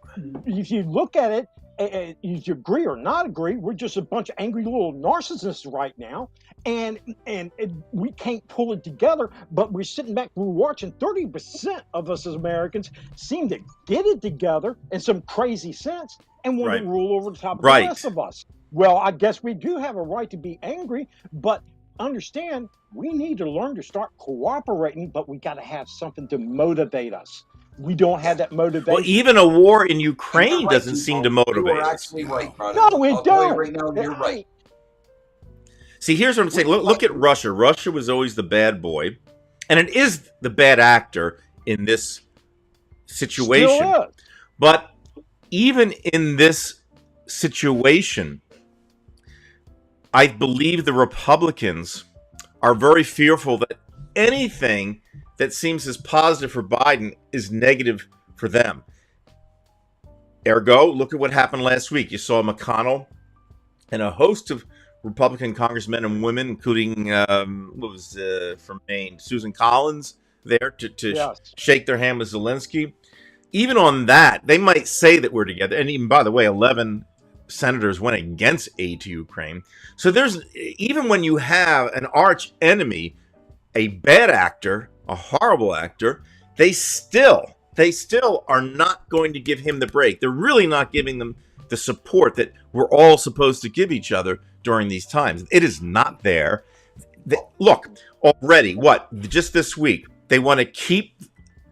if you look at it, if you agree or not agree, we're just a bunch of angry little narcissists right now, and we can't pull it together. But we're sitting back, we're watching 30% of us as Americans seem to get it together in some crazy sense and want Right. to rule over the top of Right. the rest of us. Well, I guess we do have a right to be angry, but understand we need to learn to start cooperating, but we got to have something to motivate us. We don't have that motivation. Well, even a war in You're Ukraine right, doesn't seem to T-Bone. You motivate are us. actually right, brother. No, we I'll tell you don't. right now, you're right. See, here's what I'm saying. Look at Russia. Russia was always the bad boy, and it is the bad actor in this situation. Still is. But even in this situation, I believe the Republicans are very fearful that anything that seems as positive for Biden is negative for them. Ergo, look at what happened last week. You saw McConnell and a host of Republican congressmen and women, including from Maine, Susan Collins, there to Yes. shake their hand with Zelensky. Even on that, they might say that we're together. And even, by the way, 11 senators went against aid to Ukraine. So there's, even when you have an arch enemy, a bad actor, a horrible actor, they still are not going to give him the break. They're really not giving them the support that we're all supposed to give each other during these times. It is not there. Look, already, just this week, they want to keep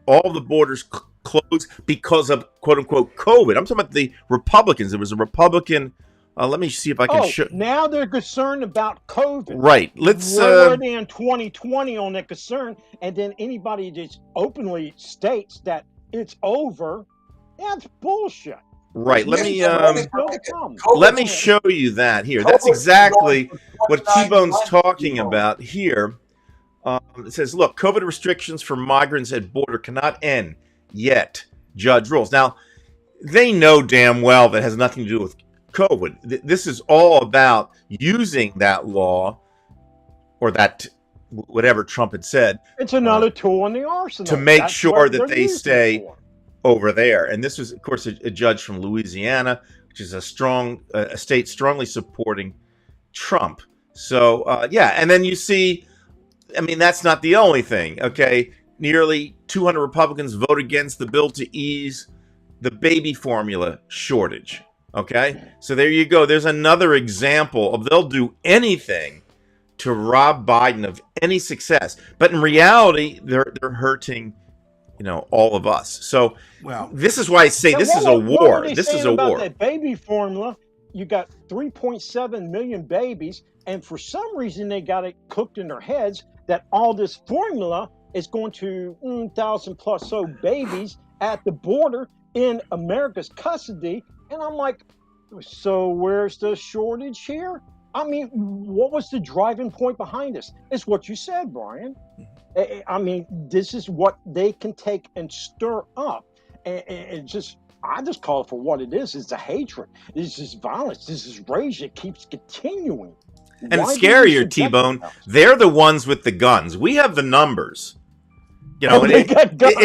all the borders closed because of quote-unquote COVID. I'm talking about the Republicans. There was a Republican, let me see if I can show. Now they're concerned about COVID. Right. Let's. Where were they in 2020 on that concern? And then anybody that openly states that it's over, that's bullshit. Right. Let me COVID- let me show you that here. That's exactly what T-Bone's talking about here. It says, look, COVID restrictions for migrants at border cannot end yet. Judge rules. Now, they know damn well that has nothing to do with COVID. This is all about using that law, or that whatever Trump had said, It's another tool in the arsenal to make That's sure what that they're they using it stay for. over there. And this was, of course, a judge from Louisiana, which is a state strongly supporting Trump. So, yeah. And then you see, I mean, that's not the only thing. Okay. Nearly 200 Republicans vote against the bill to ease the baby formula shortage. Okay. So there you go. There's another example of they'll do anything to rob Biden of any success. But in reality, they're hurting, all of us. So well, this is why I say this is a What war. were they This is saying a about war. that baby formula? You got 3.7 million babies, and for some reason they got it cooked in their heads that all this formula is going to 1,000 plus so babies at the border in America's custody. And I'm like, so where's the shortage here? I mean, what was the driving point behind this? It's what you said, Brian. I mean, this is what they can take and stir up. And I just call it for what it is. It's a hatred. It's just violence. This is rage that keeps continuing. And Why do we scarier, subject T-Bone, ourselves? they're the ones with the guns. We have the numbers. And They got guns.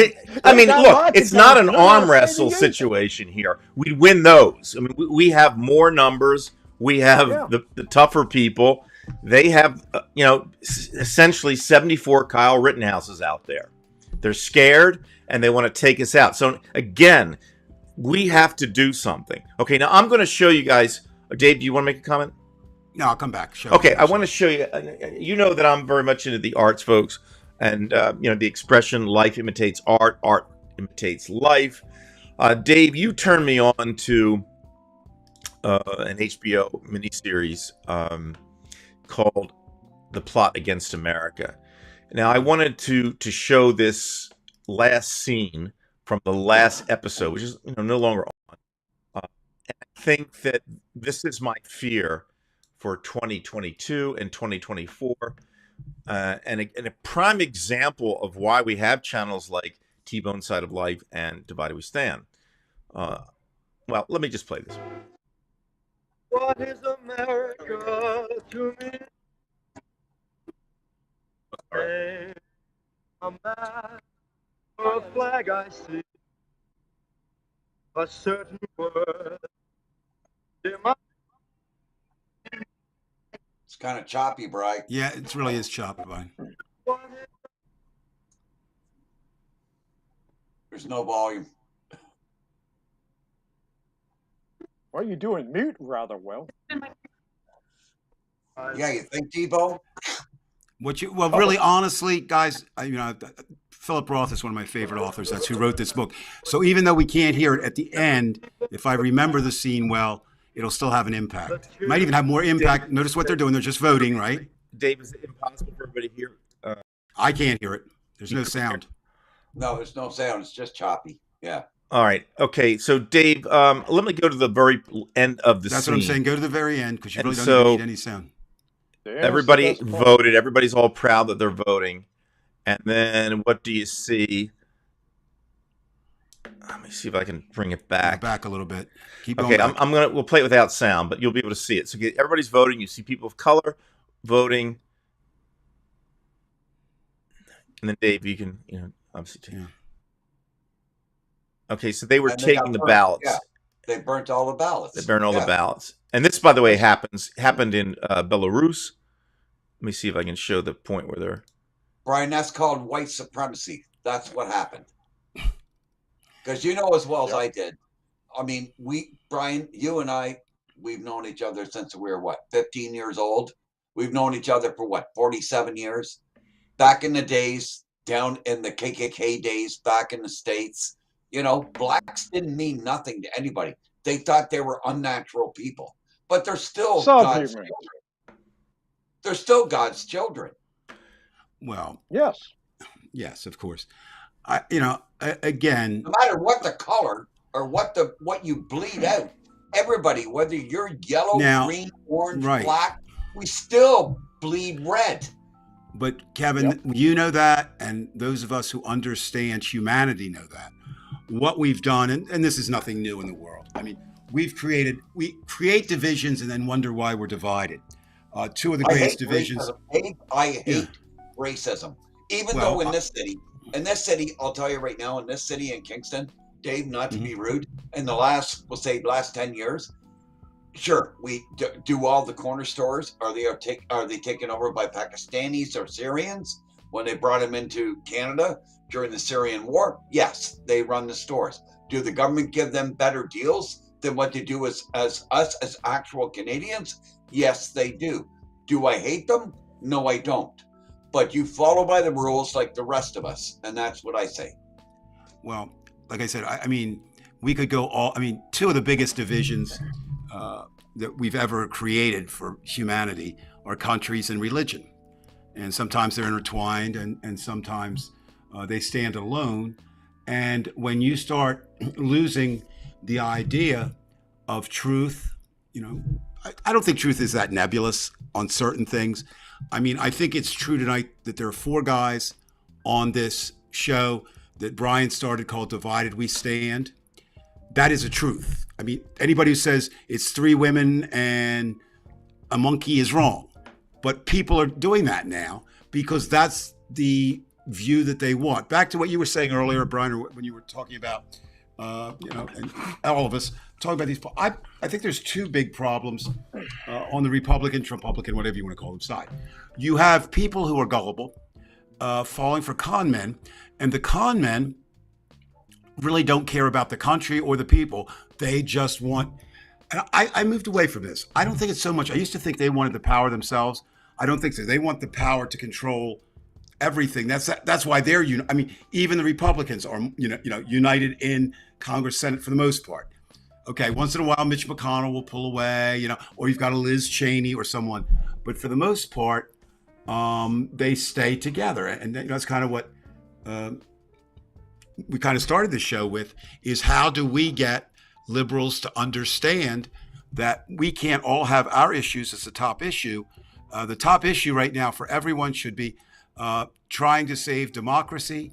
I They mean, got look, lots of it's not guns. an They're not arm afraid to wrestle use it. situation here. We win those. I mean, we have more numbers. We have Yeah. the tougher people. They have, essentially 74 Kyle Rittenhouses out there. They're scared and they want to take us out. So again, we have to do something. Okay, now I'm going to show you guys. Dave, do you want to make a comment? no, I'll come back. Show Okay, me. I want to show you. You know that I'm very much into the arts, folks, and the expression "life imitates art, art Imitates Life. Dave, you turned me on to an HBO miniseries called The Plot Against America. Now, I wanted to show this last scene from the last episode, which is no longer on. And I think that this is my fear for 2022 and 2024, and a prime example of why we have channels like T-Bone Side of Life and Divided We Stand. Well, let me just play this. What is America to me? A man or a flag I see, a certain word. It's kind of choppy, Bri. Yeah, it really is choppy, Brian. There's no volume. Well, you're doing mute rather well. Yeah, you think, Debo? Well, really, honestly, guys, Philip Roth is one of my favorite authors. That's who wrote this book. So even though we can't hear it at the end, if I remember the scene well, it'll still have an impact. It might even have more impact. Notice what they're doing. They're just voting, right? Dave, is it impossible for everybody to hear? I can't hear it. There's no sound. No, there's no sound. It's just choppy. Yeah. All right. Okay. So, Dave, let me go to the very end of the That's scene. what I'm saying. Go to the very end because you And really don't so- need any sound. Everybody voted. Everybody's all proud that they're voting. And then what do you see? Let me see if I can bring it back. Back a little bit. Keep going. Okay, back. we'll play it without sound, but you'll be able to see it. So everybody's voting. You see people of color voting. And then Dave, you can, obviously take. Yeah. Okay, so they were And they got taking the burnt. ballots. Yeah. They burnt all the ballots. They burned all the ballots. And this, by the way, happened in Belarus. Let me see if I can show the point where they're. Brian, that's called white supremacy. That's what happened. Because you know as well as I did. I mean, Brian, you and I, we've known each other since we were, 15 years old? We've known each other for, 47 years? Back in the days, down in the KKK days, back in the States, blacks didn't mean nothing to anybody. They thought they were unnatural people. But they're still God's children. They're still God's children. Well, yes, of course. Again, no matter what the color or what you bleed out, everybody, whether you're yellow, green, orange, black, we still bleed red. But Kevin, you know that, and those of us who understand humanity know that. What we've done, and this is nothing new in the world. I mean, we create divisions and then wonder why we're divided. Two of the greatest divisions. I hate racism. Even though in this city, I'll tell you right now, in this city in Kingston, Dave, not to be rude, in the last 10 years, sure, we do all the corner stores. Are they taken over by Pakistanis or Syrians when they brought them into Canada during the Syrian war? Yes, they run the stores. Do the government give them better deals than what they do as us as actual Canadians? Yes, they do. Do I hate them? No, I don't. But you follow by the rules like the rest of us, and that's what I say. Well, like I said, I mean, we could go two of the biggest divisions that we've ever created for humanity are countries and religion. And sometimes they're intertwined and sometimes they stand alone. And when you start losing the idea of truth, I don't think truth is that nebulous on certain things. I mean, I think it's true tonight that there are 4 guys on this show that Brian started called Divided We Stand. That is a truth. I mean, anybody who says it's 3 women and a monkey is wrong. But people are doing that now because that's the view that they want. Back to what you were saying earlier, Brian, or when you were talking about, and all of us talking about these. I think there's 2 big problems on the Republican, Trumpublican, whatever you want to call them, side. You have people who are gullible, falling for con men, and the con men really don't care about the country or the people. They just want. And I moved away from this. I don't think it's so much. I used to think they wanted the power themselves. I don't think so. They want the power to control everything. That's why they're I mean, even the Republicans are united in Congress, Senate for the most part. Okay, once in a while, Mitch McConnell will pull away, or you've got a Liz Cheney or someone, but for the most part, they stay together, and that's kind of what we kind of started the show with: is how do we get liberals to understand that we can't all have our issues as the top issue. The top issue right now for everyone should be trying to save democracy.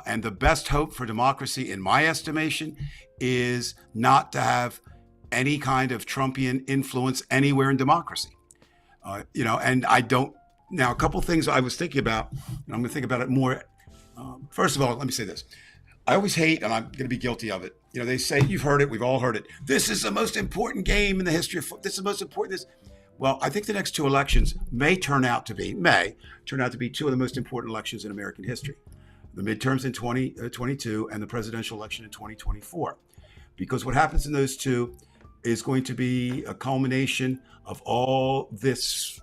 And the best hope for democracy, in my estimation, is not to have any kind of Trumpian influence anywhere in democracy. And I don't. Now, a couple things I was thinking about, and I'm going to think about it more. First of all, let me say this. I always hate, and I'm going to be guilty of it. They say, you've heard it, we've all heard it. This is the most important game in the history of football. This is the most important. Well, I think the next two elections may turn out to be two of the most important elections in American history. The midterms in 2022 and the presidential election in 2024. Because what happens in those two is going to be a culmination of all this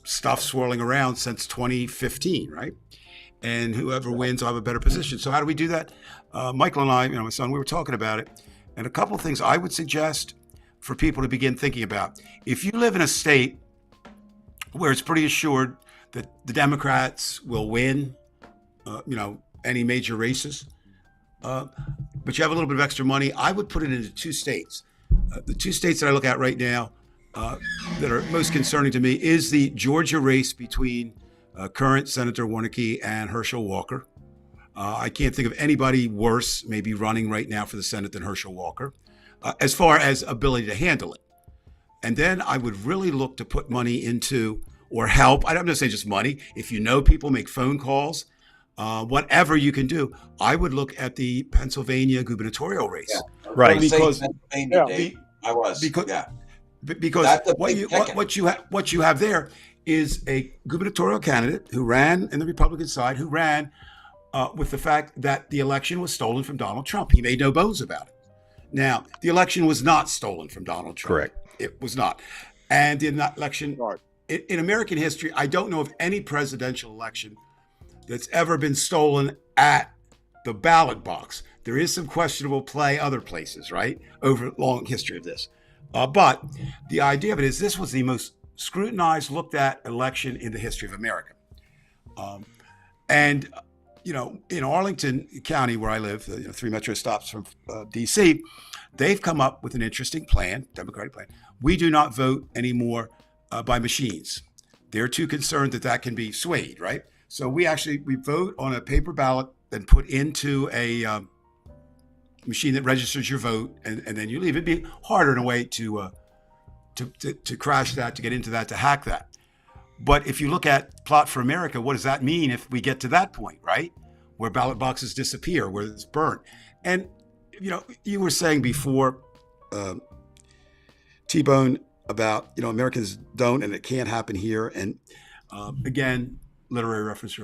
stuff swirling around since 2015, right? And whoever wins will have a better position. So how do we do that? Michael and I, my son, we were talking about it. And a couple of things I would suggest for people to begin thinking about. If you live in a state where it's pretty assured that the Democrats will win, any major races, but you have a little bit of extra money, I would put it into two states. The two states that I look at right now that are most concerning to me is the Georgia race between current Senator Warnocky and Herschel Walker. I can't think of anybody worse maybe running right now for the Senate than Herschel Walker, as far as ability to handle it. And then I would really look to put money into, or help, I'm not saying just money, if you know people, make phone calls, whatever you can do. I would look at the Pennsylvania gubernatorial race. Yeah. Right. Because what you have there is a gubernatorial candidate who ran in the Republican side, who ran with the fact that the election was stolen from Donald Trump. He made no bones about it. Now, the election was not stolen from Donald Trump. Correct. It was not. And in that election, in American history, I don't know of any presidential election that's ever been stolen at the ballot box. There is some questionable play other places, right, over long history of this. But the idea of it is this was the most scrutinized, looked at election in the history of America. In Arlington County, where I live, 3 metro stops from D.C., they've come up with an interesting plan, Democratic plan. We do not vote anymore by machines. They're too concerned that can be swayed, right? So we vote on a paper ballot and put into a machine that registers your vote, and then you leave. It'd be harder in a way to crash that, to get into that, to hack that. But if you look at Plot for America, what does that mean if we get to that point, right? Where ballot boxes disappear, where it's burnt. And, you were saying before, T-Bone, about, Americans don't, and it can't happen here. And again, literary reference,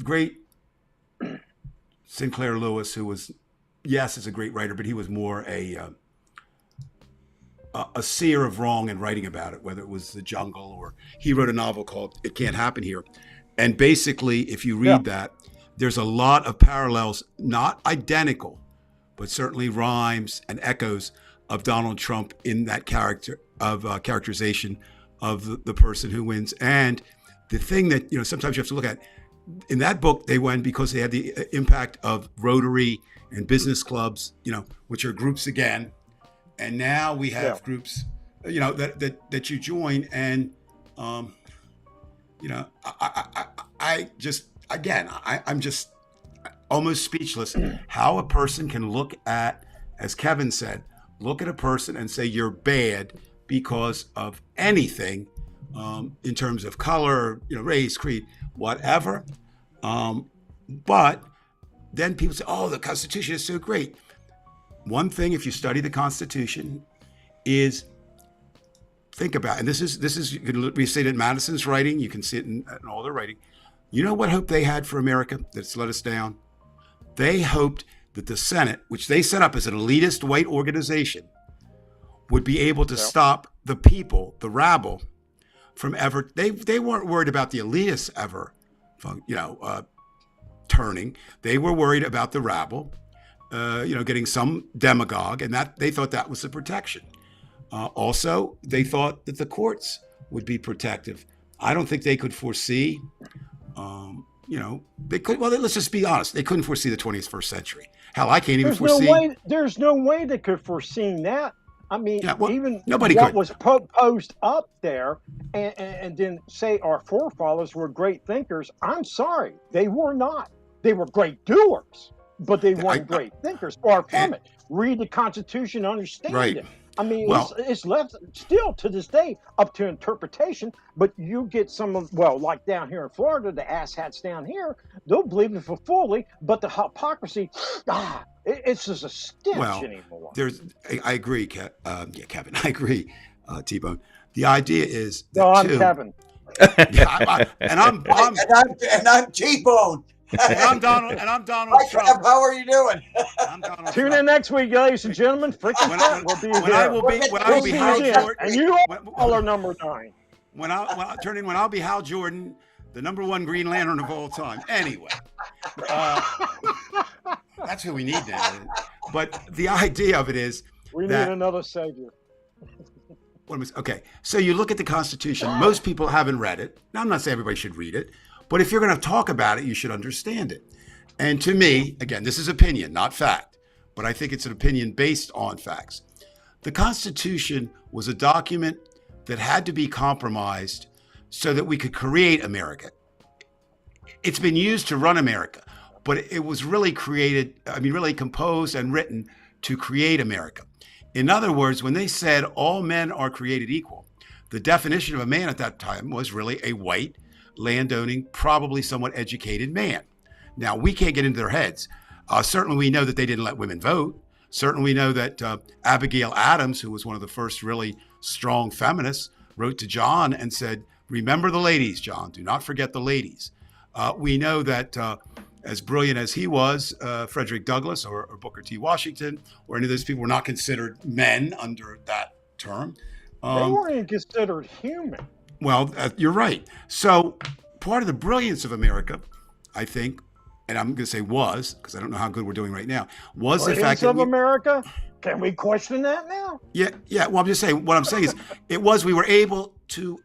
great Sinclair Lewis, who was, yes, is a great writer, but he was more a seer of wrong and writing about it, whether it was The Jungle, or he wrote a novel called It Can't Happen Here. And basically, if you read that, there's a lot of parallels, not identical, but certainly rhymes and echoes of Donald Trump in that characterization of the person who wins. And the thing that, sometimes you have to look at, in that book, they won because they had the impact of Rotary and business clubs, which are groups again. And now we have groups, that you join. And, I'm just almost speechless how a person can look at, as Kevin said, look at a person and say you're bad because of anything, in terms of color, race, creed, whatever. But then people say, oh, the Constitution is so great. One thing, if you study the Constitution, is think about, and this is you can see it in Madison's writing, you can see it in all their writing. You know what hope they had for America that's let us down? They hoped that the Senate, which they set up as an elitist white organization, would be able to stop the people, the rabble, from ever. They weren't worried about the elitists ever, turning. They were worried about the rabble, getting some demagogue, and that they thought that was the protection. Also, they thought that the courts would be protective. I don't think they could foresee. They could. Well, let's just be honest. They couldn't foresee the 21st century. Hell, I can't even foresee. There's no way they could foresee that. I mean, even nobody what could. was posed up there, and then say our forefathers were great thinkers. I'm sorry, they were not. They were great doers, but they weren't great thinkers. Far from it. Read the Constitution, understand it. I mean, it's left still to this day up to interpretation, but you get some of, like down here in Florida, the asshats down here, they'll believe it for fully, but the hypocrisy, it's just a stench anymore. I agree, Kevin. I agree, T-Bone. The idea is that No, I'm Kevin. and I'm T-Bone. And I'm Donald Hi, Trump. Kev, how are you doing? I'm Donald Tune Trump. in next week, ladies and gentlemen. Freaking fat will be When here. I will be Hal Jordan. And you all are number 9. When I'll be Hal Jordan, the number 1 Green Lantern of all time. Anyway, that's who we need now. But the idea of it is We need another savior. Okay, so you look at the Constitution. Most people haven't read it. Now, I'm not saying everybody should read it, but if you're going to talk about it, you should understand it. And to me, again, this is opinion, not fact, but I think it's an opinion based on facts. The Constitution was a document that had to be compromised so that we could create America. It's been used to run America, but it was really really composed and written to create America. In other words, when they said all men are created equal, the definition of a man at that time was really a white, landowning, probably somewhat educated man. Now, we can't get into their heads. Certainly, we know that they didn't let women vote. Certainly, we know that Abigail Adams, who was one of the first really strong feminists, wrote to John and said, "Remember the ladies, John. Do not forget the ladies." We know that as brilliant as he was, Frederick Douglass or Booker T. Washington or any of those people were not considered men under that term. They weren't even considered human. Well, you're right. So part of the brilliance of America, I think, and I'm going to say was, because I don't know how good we're doing right now, was the fact that America? Can we question that now? Yeah. Well, I'm just saying, what I'm saying is we were able to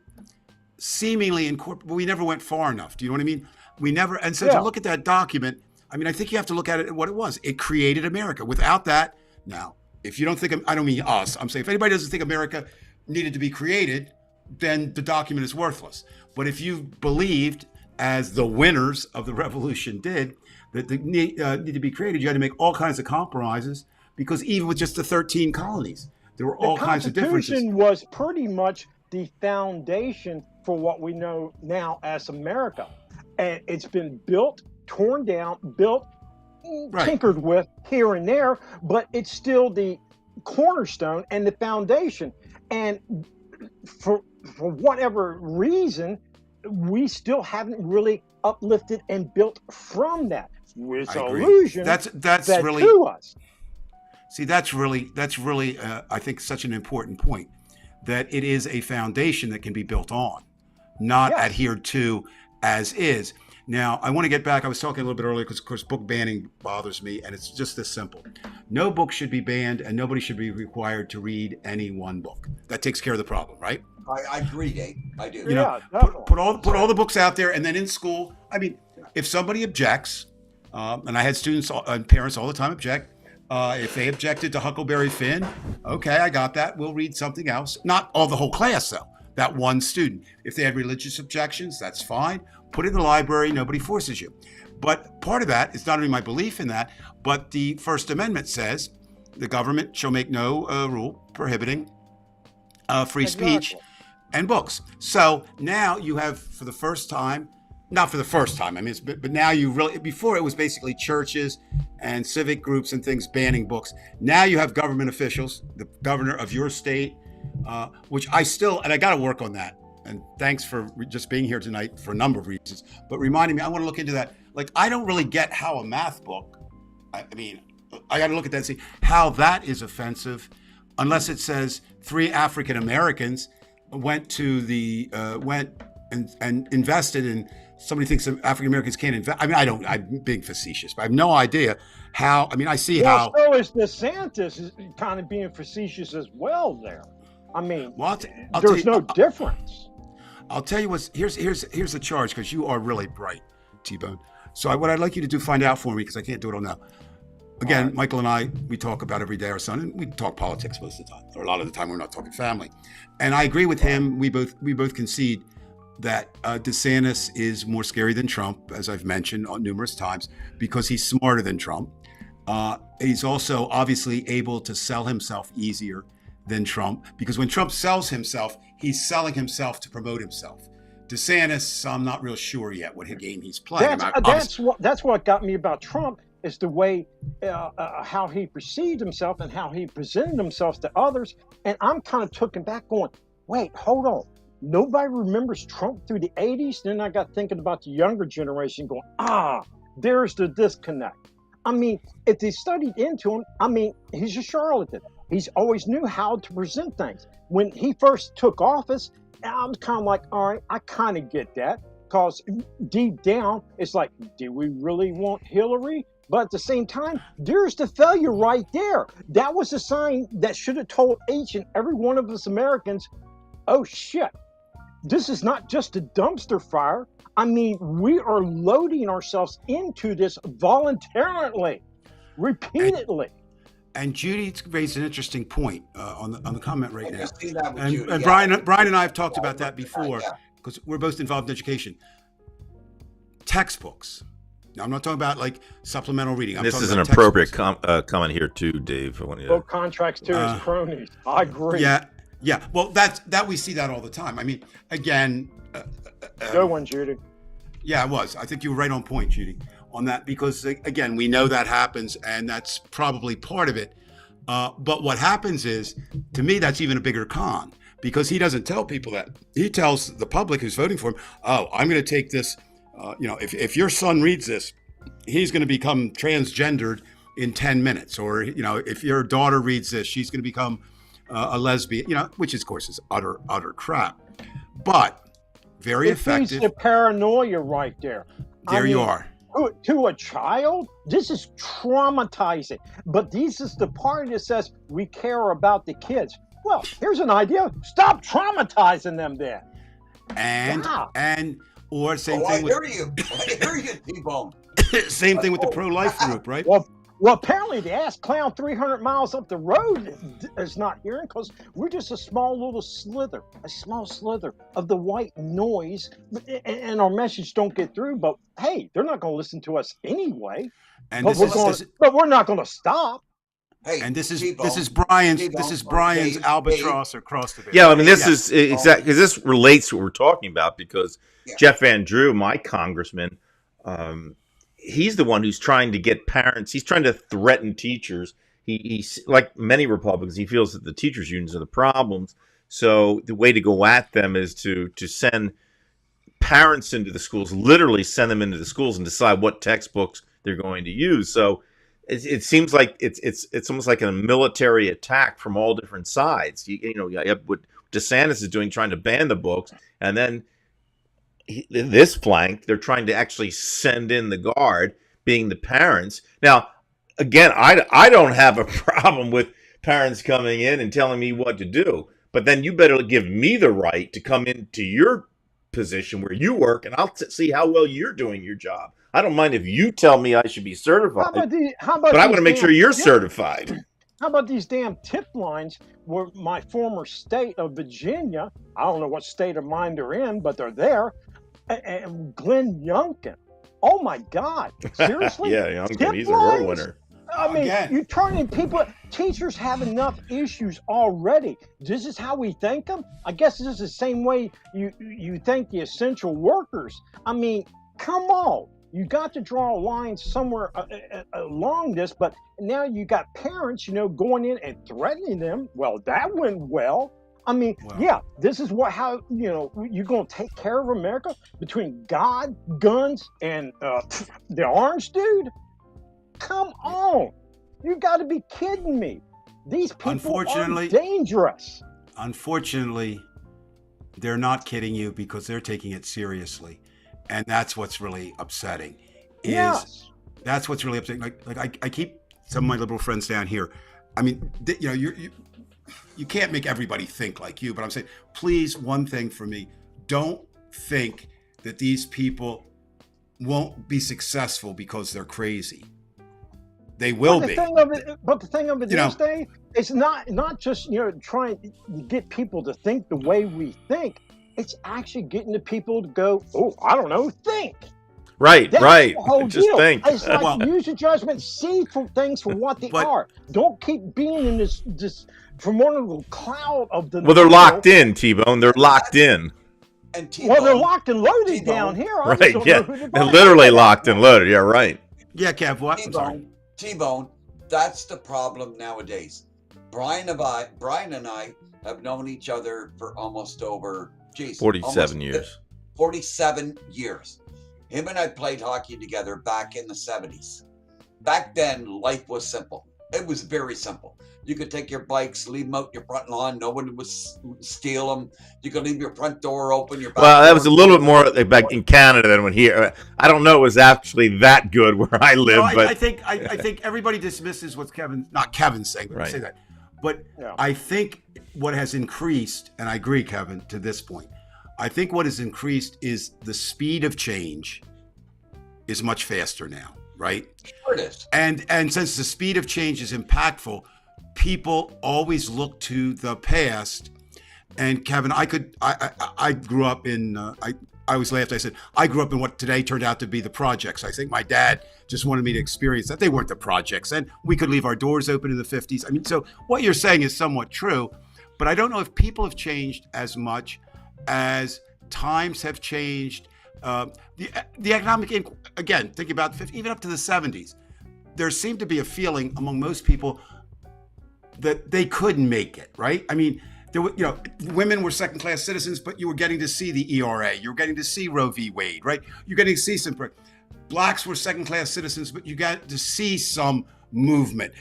seemingly incorporate, but we never went far enough. Do you know what I mean? We never, and so to look at that document, I mean, I think you have to look at it what it was. It created America. Without that, now, if you don't think, I don't mean us, I'm saying if anybody doesn't think America needed to be created, then the document is worthless. But if you believed, as the winners of the revolution did, that they need to be created, you had to make all kinds of compromises, because even with just the 13 colonies, there were all kinds of differences. The Constitution was pretty much the foundation for what we know now as America. And it's been built, torn down, tinkered with here and there, but it's still the cornerstone and the foundation. And for whatever reason, we still haven't really uplifted and built from that. It's an illusion that's really to us. See, that's really I think such an important point, that it is a foundation that can be built on, not adhered to as is. Now, I want to get back. I was talking a little bit earlier because, of course, book banning bothers me, and it's just this simple. No book should be banned, and nobody should be required to read any one book. That takes care of the problem, right? I agree, Dave. I do. You know, put all the books out there, and then in school, I mean, if somebody objects, and I had students and parents all the time object. If they objected to Huckleberry Finn, okay, I got that. We'll read something else. Not all the whole class, though. That one student. If they had religious objections, that's fine. Put it in the library. Nobody forces you. But part of that is not only my belief in that, but the First Amendment says the government shall make no rule prohibiting free speech and books. So now you have, for the first time, not for the first time, I mean, but now you really, before it was basically churches and civic groups and things banning books. Now you have government officials, the governor of your state, which I still, and I got to work on that. And thanks for just being here tonight for a number of reasons, but reminding me, I want to look into that. Like, I don't really get how a math book, I mean, I got to look at that and see how that is offensive, unless it says 3 African Americans went to the went and invested in. Somebody thinks African Americans can't invest. I mean, I don't. I'm being facetious, but I have no idea how. I mean, I see Well, how. so is DeSantis is kind of being facetious as well there. I mean, Well, I'll there's tell you, no difference. I'll tell you what's here's the charge, because you are really bright, T-Bone. So what I'd like you to do, find out for me, because I can't do it all now. Again, Michael and I, we talk about every day our son, and we talk politics most of the time, or a lot of the time we're not talking family. And I agree with him. We both concede that DeSantis is more scary than Trump, as I've mentioned numerous times, because he's smarter than Trump. He's also obviously able to sell himself easier than Trump, because when Trump sells himself, he's selling himself to promote himself. DeSantis, I'm not real sure yet what game he's playing. That's what got me about Trump, is the way how he perceived himself and how he presented himself to others. And I'm kind of taken back going, wait, hold on. Nobody remembers Trump through the 80s. Then I got thinking about the younger generation going, there's the disconnect. I mean, if they studied into him, I mean, he's a charlatan. He's always knew how to present things. When he first took office, I was kind of like, all right, I kind of get that. Because deep down, it's like, do we really want Hillary? But at the same time, there's the failure right there. That was a sign that should have told each and every one of us Americans, oh shit, this is not just a dumpster fire. I mean, we are loading ourselves into this voluntarily, repeatedly. And Judy raised an interesting point on the comment right now. See that with And, Judy, and yeah. Brian and I have talked about that before, Yeah. because we're both involved in education. Textbooks. Now, I'm not talking about like supplemental reading. I'm This talking is an about appropriate textbooks. comment here too, Dave. I want you to- Book contracts to his cronies. I agree. Yeah. Well, that we see that all the time. I mean, again, Good one, Judy. yeah, it was. I think you were right on point, Judy, on that, because again, we know that happens, and that's probably part of it. But what happens is, to me, that's even a bigger con, because he doesn't tell people that. He tells the public who's voting for him, oh, I'm going to take this, if your son reads this, he's going to become transgendered in 10 minutes. Or, if your daughter reads this, she's going to become a lesbian, which of course is utter crap. But very It feeds effective. the paranoia right there. There you are. To a child, this is traumatizing. But this is the party that says we care about the kids. Well, here's an idea. Stop traumatizing them then. Or same Oh, I thing hear you. I hear you, T-Bone. same thing with the pro-life group, right? Well, apparently the ass clown 300 miles up the road is not hearing, because we're just a small slither of the white noise, and our message don't get through. But hey, they're not going to listen to us anyway. And But we're not going to stop. Hey, And this is T-Bone, Brian's T-Bone, this is or Brian's Dave, albatross across the bay. Yeah, I mean, this Yes. is exactly because this relates to what we're talking about. Because Yeah. Jeff Van Drew, my congressman, he's the one who's trying to get parents. He's trying to threaten teachers. He's like many Republicans. He feels that the teachers' unions are the problems. So the way to go at them is to send parents into the schools, literally send them into the schools and decide what textbooks they're going to use. So it seems like it's almost like a military attack from all different sides. You have what DeSantis is doing, trying to ban the books, and then this flank, they're trying to actually send in the guard, being the parents. Now, again, I don't have a problem with parents coming in and telling me what to do, but then you better give me the right to come into your position where you work, and I'll see how well you're doing your job. I don't mind if you tell me I should be certified, but I want to make sure you're certified. How about these damn tip lines where my former state of Virginia, I don't know what state of mind they're in, but they're there, and Glenn Youngkin. Oh my God. Seriously? Yeah, Youngkin, Tip he's a road lines? winner. I mean, Again. you're turning people, teachers have enough issues already. This is how we thank them? I guess this is the same way you thank the essential workers. I mean, come on. You got to draw a line somewhere along this, but now you got parents, going in and threatening them. Well, that went well. I mean, yeah, this is how you're going to take care of America between God, guns, and the orange dude? Come on. You got to be kidding me. These people are dangerous. Unfortunately, they're not kidding you because they're taking it seriously, and that's what's really upsetting. Yes. That's what's really upsetting. Like I keep some of my liberal friends down here. I mean, you know, you can't make everybody think like you, but I'm saying, please, one thing for me, don't think that these people won't be successful because they're crazy. They will be. But the thing of it is, Dave, it's not just trying to get people to think the way we think. It's actually getting the people to go, oh, I don't know, think. Right, That's right. the whole Just deal. think. It's like use your judgment, see things for what they are. Don't keep being in this formidable cloud of the. Well, they're locked in, T-Bone. They're locked in. And T-Bone, Well, they're locked and loaded T-Bone. down here. I Right, just don't yeah. know who they're They're going literally after. locked and loaded. Yeah, right. Yeah, Kev, what? I'm sorry. T-Bone, that's the problem nowadays. Brian and I have known each other for almost over 47 years. 47 years. Him and I played hockey together back in the 70s. Back then, life was simple. It was very simple. You could take your bikes, leave them out your front lawn. No one would steal them. You could leave your front door open. Your back Well, that door was a little bit more like in Canada than when here. I don't know. It was actually that good where I live, No, but I think everybody dismisses what not Kevin's saying, but I say that. But I think what has increased, and I agree, Kevin, to this point, I think what has increased is the speed of change is much faster now, right? Sure it is. And since the speed of change is impactful, people always look to the past. And Kevin, I grew up in I always laughed. I said I grew up in what today turned out to be the projects. I think my dad just wanted me to experience that. They weren't the projects, and we could leave our doors open in the 50s. I mean, so what you're saying is somewhat true, but I don't know if people have changed as much as times have changed. The economic, again, think about even up to the 70s, there seemed to be a feeling among most people that they couldn't make it, right? I mean, there were, women were second-class citizens, but you were getting to see the ERA, you were getting to see Roe v. Wade, right? You're getting to see some. Blacks were second-class citizens, but you got to see some movement.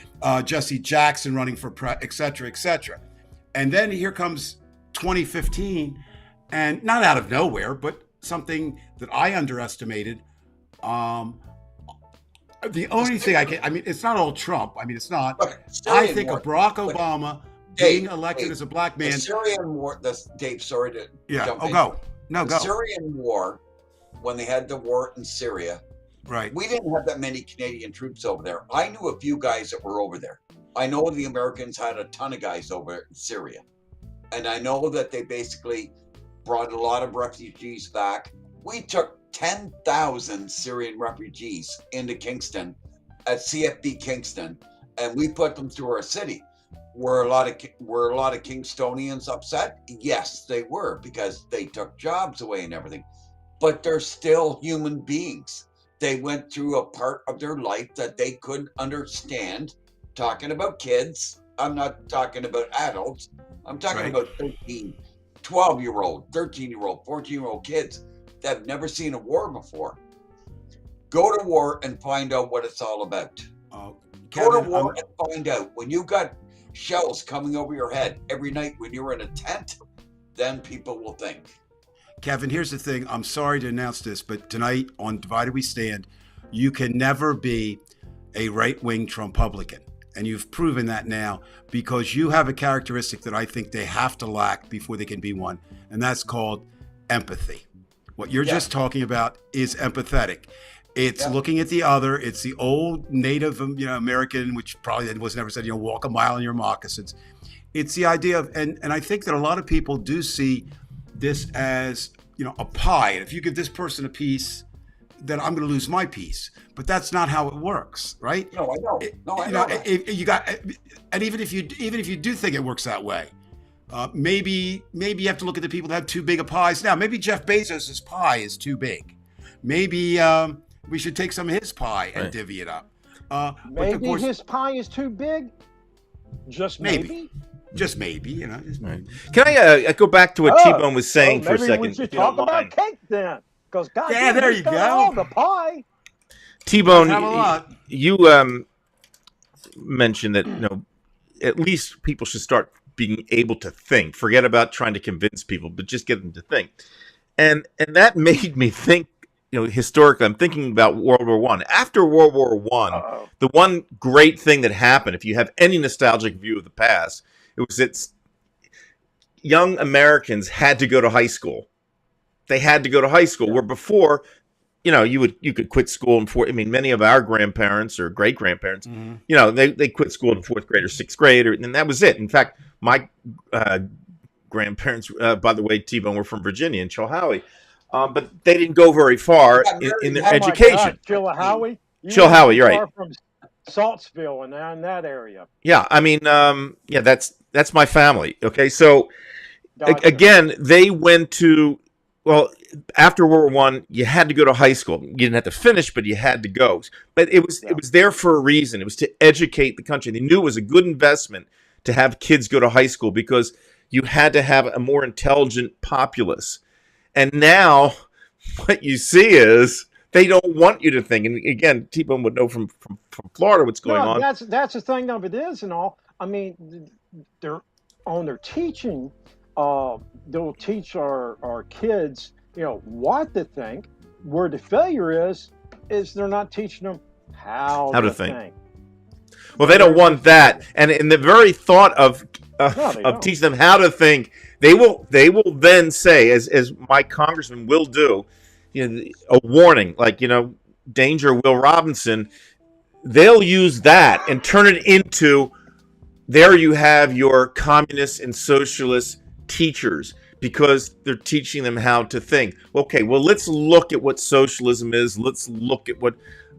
Jesse Jackson running for et cetera, et cetera. And then here comes 2015, and not out of nowhere, but something that I underestimated. The only thing I mean, it's not all Trump. I mean, it's not. I think of Barack Obama being elected as a black man. The Syrian war, Dave, sorry to jump in. Go. No, go. The Syrian war, when they had the war in Syria, right. We didn't have that many Canadian troops over there. I knew a few guys that were over there. I know the Americans had a ton of guys over in Syria. And I know that they basically brought a lot of refugees back. We took 10,000 Syrian refugees into Kingston at CFB Kingston, and we put them through our city. Were a lot of Kingstonians upset? Yes, they were, because they took jobs away and everything. But they're still human beings. They went through a part of their life that they couldn't understand. Talking about kids, I'm not talking about adults. I'm talking about 13, 12-year-old, 13-year-old, 14-year-old kids that have never seen a war before. Go to war and find out what it's all about. Kevin, go to war and find out. When you got shells coming over your head every night when you're in a tent, then people will think. Kevin, here's the thing. I'm sorry to announce this, but tonight on Divided We Stand, you can never be a right-wing Trumpublican. And you've proven that now because you have a characteristic that I think they have to lack before they can be one, and that's called empathy. What you're just talking about is empathetic. It's looking at the other. It's the old Native, American, which probably was never said, walk a mile in your moccasins. It's the idea of, and I think that a lot of people do see this as, a pie. And if you give this person a piece, then I'm going to lose my piece. But that's not how it works, right? No, I know. I know. And even if you do think it works that way, maybe you have to look at the people that have too big of pies. Now, maybe Jeff Bezos's pie is too big. Maybe we should take some of his pie and divvy it up. Maybe of course, his pie is too big. Just maybe. Just maybe, Just maybe. Can I go back to what T-Bone was saying for a second? Maybe we should talk about cake then. Because there you go. All the pie. T-Bone, you mentioned that at least people should start being able to think. Forget about trying to convince people, but just get them to think. And that made me think. Historically, I'm thinking about World War One. After World War One, the one great thing that happened, if you have any nostalgic view of the past, it was that young Americans had to go to high school. They had to go to high school. Where before, you could quit school many of our grandparents or great grandparents, they quit school in 4th grade or 6th grade, and that was it. In fact, my grandparents, by the way, T-Bone, were from Virginia in Chilhowie. But they didn't go very far in their education. Chilhowie? Chilhowie, you're right. From Saltsville and in that area. Yeah, that's my family. Okay, so Gotcha. again, they went to after World War One, you had to go to high school. You didn't have to finish, but you had to go. But it was there for a reason. It was to educate the country. They knew it was a good investment to have kids go to high school because you had to have a more intelligent populace. And now what you see is they don't want you to think. And again, T-Bone would know from Florida what's going on. That's the thing of it is and all. I mean, they're on their teaching. They'll teach our kids, what to think. Where the failure is they're not teaching them how to think. Well, they don't want that. And in the very thought of teaching them how to think, they will then say, as my congressman will do, a warning, like, danger Will Robinson. They'll use that and turn it into, there you have your communist and socialist teachers because they're teaching them how to think. Okay, well, let's look at what socialism is. Let's look at what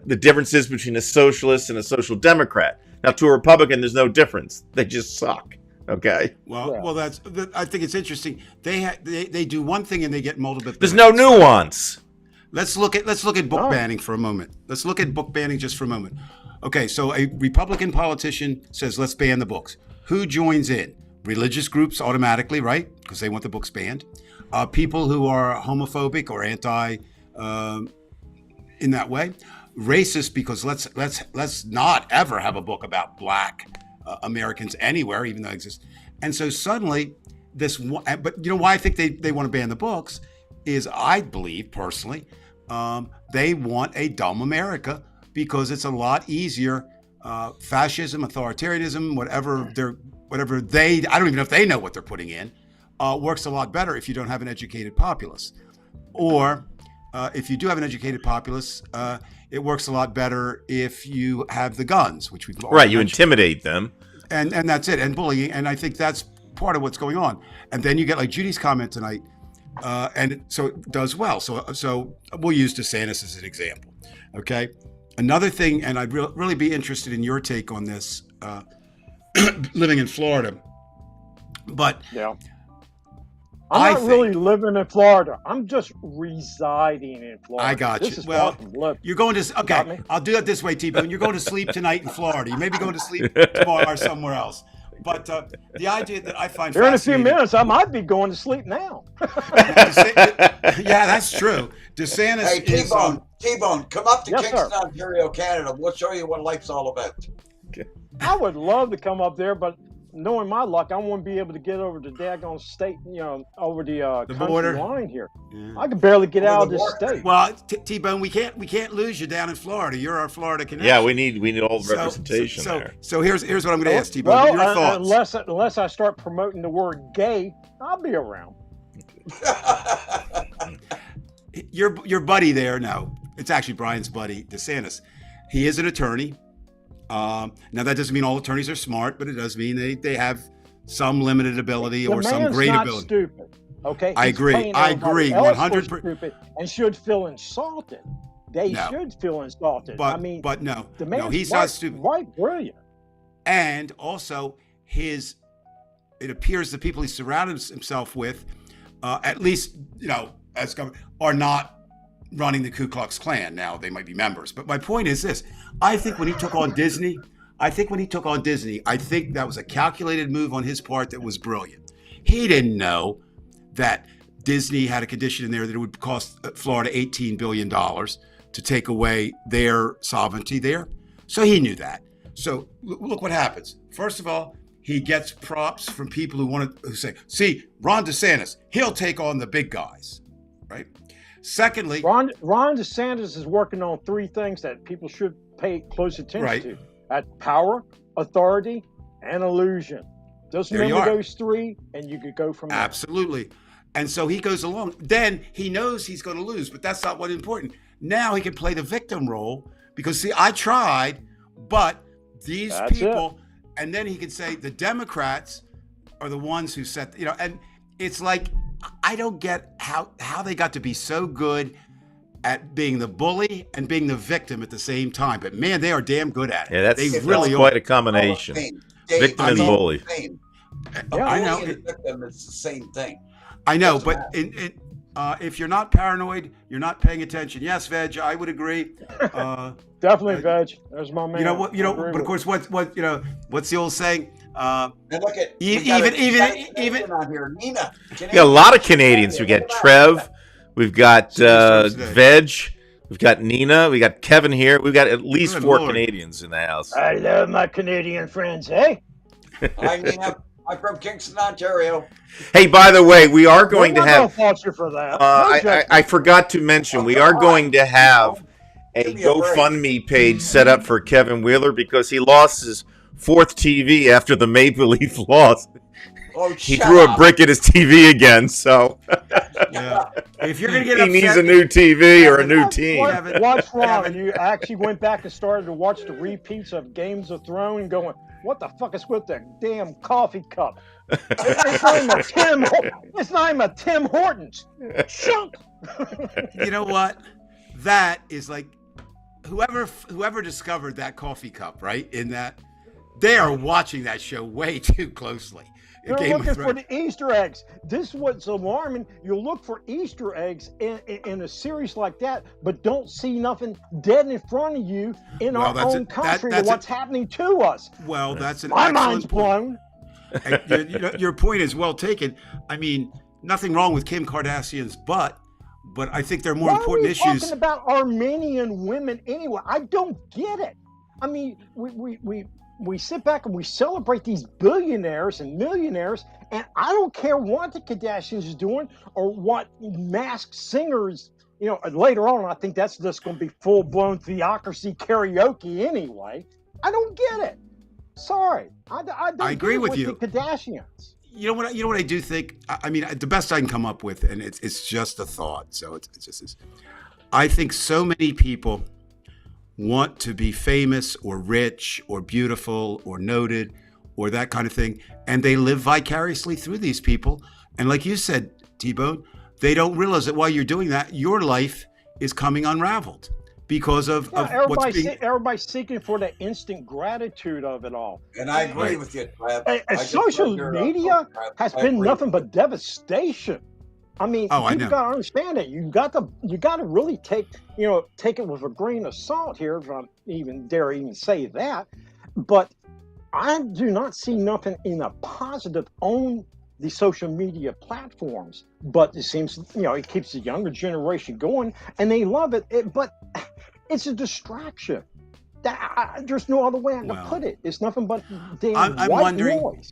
the difference is between a socialist and a social democrat. Now, to a Republican, there's no difference. They just suck. Okay. Well, I think it's interesting. They do one thing and they get multiple. There's no nuance. Let's look at book banning for a moment. Let's look at book banning just for a moment. Okay, so a Republican politician says, let's ban the books. Who joins in? Religious groups automatically, right? Because they want the books banned. People who are homophobic or anti in that way. Racist, because let's not ever have a book about black Americans anywhere, even though it exists. And so suddenly but why I think they want to ban the books is, I believe personally, they want a dumb America because it's a lot easier. Fascism, authoritarianism, whatever I don't even know if they know what they're putting in, works a lot better if you don't have an educated populace. Or if you do have an educated populace, it works a lot better if you have the guns, which we've already you mentioned. intimidate them. And that's it, and bullying. And I think that's part of what's going on. And then you get like Judy's comment tonight, and so it does well. So we'll use DeSantis as an example. Okay. Another thing, and I'd really be interested in your take on this, living in Florida. But yeah, I'm not really living in Florida. I'm just residing in Florida. I got you. Well, you're going to, okay, I'll do it this way, T-Bone. You're going to sleep tonight in Florida. You may be going to sleep tomorrow or somewhere else. But the idea that I find here in a few fascinating, minutes, I might be going to sleep now. Yeah, that's true. DeSantis Hey, is T-Bone, come up to Yes, Kingston, sir. Ontario, Canada. We'll show you what life's all about. I would love to come up there, but knowing my luck, I won't be able to get over the daggone state, over the country border line here. Yeah. I can barely get out of this state. Well, T-Bone, we can't lose you down in Florida. You're our Florida connection. Yeah, we need all the representation there. So here's what I'm going to ask T-Bone. Well, your thoughts. unless I start promoting the word gay, I'll be around. Your buddy there, no, it's actually Brian's buddy, DeSantis. He is an attorney. Now that doesn't mean all attorneys are smart, but it does mean they have some limited ability or some great ability. Stupid. Okay, I agree. 100%. Stupid and should feel insulted. They should feel insulted. But no, the man he's not stupid. Quite brilliant. And also, it appears the people he surrounded himself with, at least as government, are not running the Ku Klux Klan. Now they might be members, but my point is this: I think when he took on Disney, I think that was a calculated move on his part that was brilliant. He didn't know that Disney had a condition in there that it would cost Florida $18 billion to take away their sovereignty there. So he knew that. So look what happens. First of all, he gets props from people who say, see, Ron DeSantis, he'll take on the big guys, right? Secondly, Ron DeSantis is working on three things that people should pay close attention Right. to: at power, authority, and illusion. Just There you remember are. those three, and you could go from there. absolutely. And so he goes along. Then he knows he's going to lose, but that's not what's important. Now he can play the victim role because, see, I tried, but these That's people, and then he can say the Democrats are the ones who set, and it's like, I don't get how they got to be so good at being the bully and being the victim at the same time. But man, they are damn good at it. Yeah, that's they really really quite are. a combination. Dave, Victim and it's bully. the same. Yeah, I know. Bully and victim, it's the same thing. I know, Doesn't but if you're not paranoid, you're not paying attention. Yes, Veg, I would agree. Definitely, Veg. There's my man. But I agree of with course, what's the old saying? And look at Even- on here, Nina. We got a lot of Canadians. We got Trev, we've got today. Veg, we've got Nina, we got Kevin here. We've got at least Good 4 Lord. Canadians in the house. I love my Canadian friends, hey? Hi, Nina. I'm from Kingston, Ontario. Hey, by the way, we are going to I'm not gonna have. fault you for that. No I judgment. forgot to mention we are going to have a Give me a break. GoFundMe page set up for Kevin Wheeler because he lost his 4th TV after the Maple Leaf loss. Oh, He shut threw up. a brick at his TV again, so Yeah. If you're gonna get he upset, needs a new TV or a new What's- team. Kevin, What's wrong? Kevin. And you actually went back and started to watch the repeats of Games of Thrones and going, what the fuck is with that damn coffee cup? It's not even a it's not even a Tim Hortons. Shut. you know what? That is like whoever discovered that coffee cup, right? In that they are watching that show way too closely. They're Game of looking for Thrones. the Easter eggs. This is what's alarming. You look for Easter eggs in a series like that, but don't see nothing dead in front of you in Well, our that's own it. country That's to what's happening to us. Well, that's an My excellent mind's point. blown. And your point is well taken. I mean, nothing wrong with Kim Kardashian's butt, but I think there are more Why important are we issues. talking about Armenian women anyway? I don't get it. I mean, we sit back and we celebrate these billionaires and millionaires, and I don't care what the Kardashians is doing or what masked singers. Later on, I think that's just going to be full-blown theocracy karaoke anyway. I don't get it. Sorry, I don't. I agree get with you. The Kardashians. You know what I do think. I mean, the best I can come up with, and it's just a thought. So it's just this. I think so many people want to be famous or rich or beautiful or noted or that kind of thing, and they live vicariously through these people. And like you said, T-Bone, they don't realize that while you're doing that, your life is coming unraveled because of what's being. Everybody's seeking for the instant gratitude of it all. And I agree Right. with you, Trav. And I just social read your, media Trav. has I been agree. nothing but devastation. I mean, Oh, I you know. got to understand it. You got to really take it with a grain of salt here, if I even dare even say that. But I do not see nothing in a positive on the social media platforms. But it seems, it keeps the younger generation going, and they love it. But it's a distraction. There's no other way I can Well, put it. It's nothing but damn I'm white wondering- noise.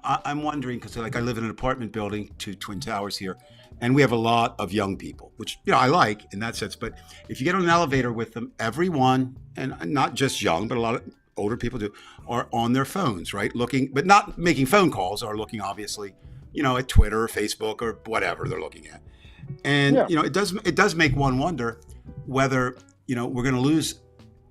I'm wondering because I live in an apartment building, 2 twin towers here, and we have a lot of young people, which I like in that sense. But if you get on an elevator with them, everyone, and not just young, but a lot of older people do, are on their phones, right? Looking, but not making phone calls, are looking obviously, at Twitter or Facebook or whatever they're looking at. And Yeah. it does make one wonder whether we're going to lose.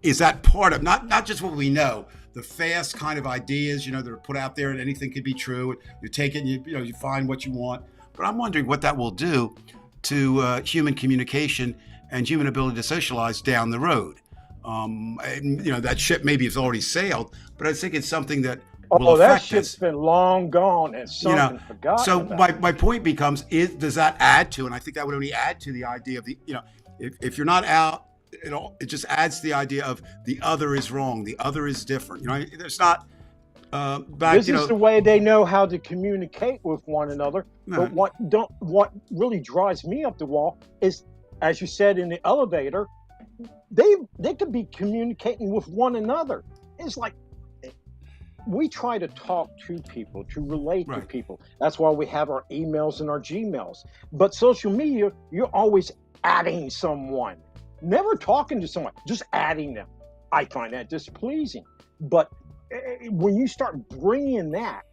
Is that part of not just what we know, the fast kind of ideas that are put out there, and anything could be true. You take it, and you find what you want. But I'm wondering what that will do to human communication and human ability to socialize down the road. That ship maybe has already sailed, but I think it's something that will Oh, that affect ship's us. been long gone and sunk and forgotten. So about. my point becomes: does that add to? And I think that would only add to the idea of if you're not out. It just adds to the idea of the other is wrong, the other is different. There's not back. This is the way they know how to communicate with one another. No. But what really drives me up the wall is, as you said in the elevator, they could be communicating with one another. It's like we try to talk to people, to relate to Right. people. That's why we have our emails and our Gmails. But social media, you're always adding someone, never talking to someone, just adding them. I find that displeasing. But when you start bringing that,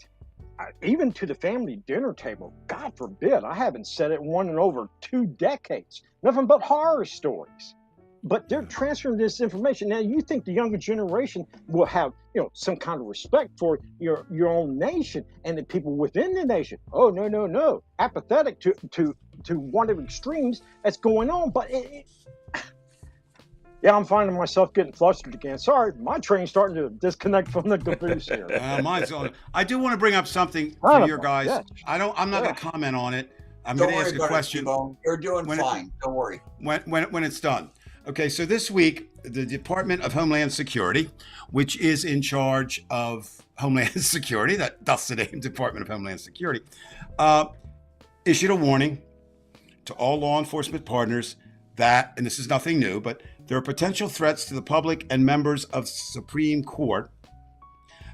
even to the family dinner table, God forbid, I haven't said it one in over 2 decades. Nothing but horror stories. But they're transferring this information. Now, you think the younger generation will have, some kind of respect for your own nation and the people within the nation? Oh, no, apathetic to one of the extremes that's going on. But yeah, I'm finding myself getting flustered again. Sorry, my train's starting to disconnect from the caboose here. Mine's on. I do want to bring up something Son for of your a guys. bitch. I'm not Yeah. going to comment on it. I'm Don't going to worry ask a about question it, T-Bone. You're doing When it- fine. Don't worry. when it's done. Okay, so this week, the Department of Homeland Security, which is in charge of Homeland Security, that's the name, Department of Homeland Security, issued a warning to all law enforcement partners that, and this is nothing new, but there are potential threats to the public and members of Supreme Court,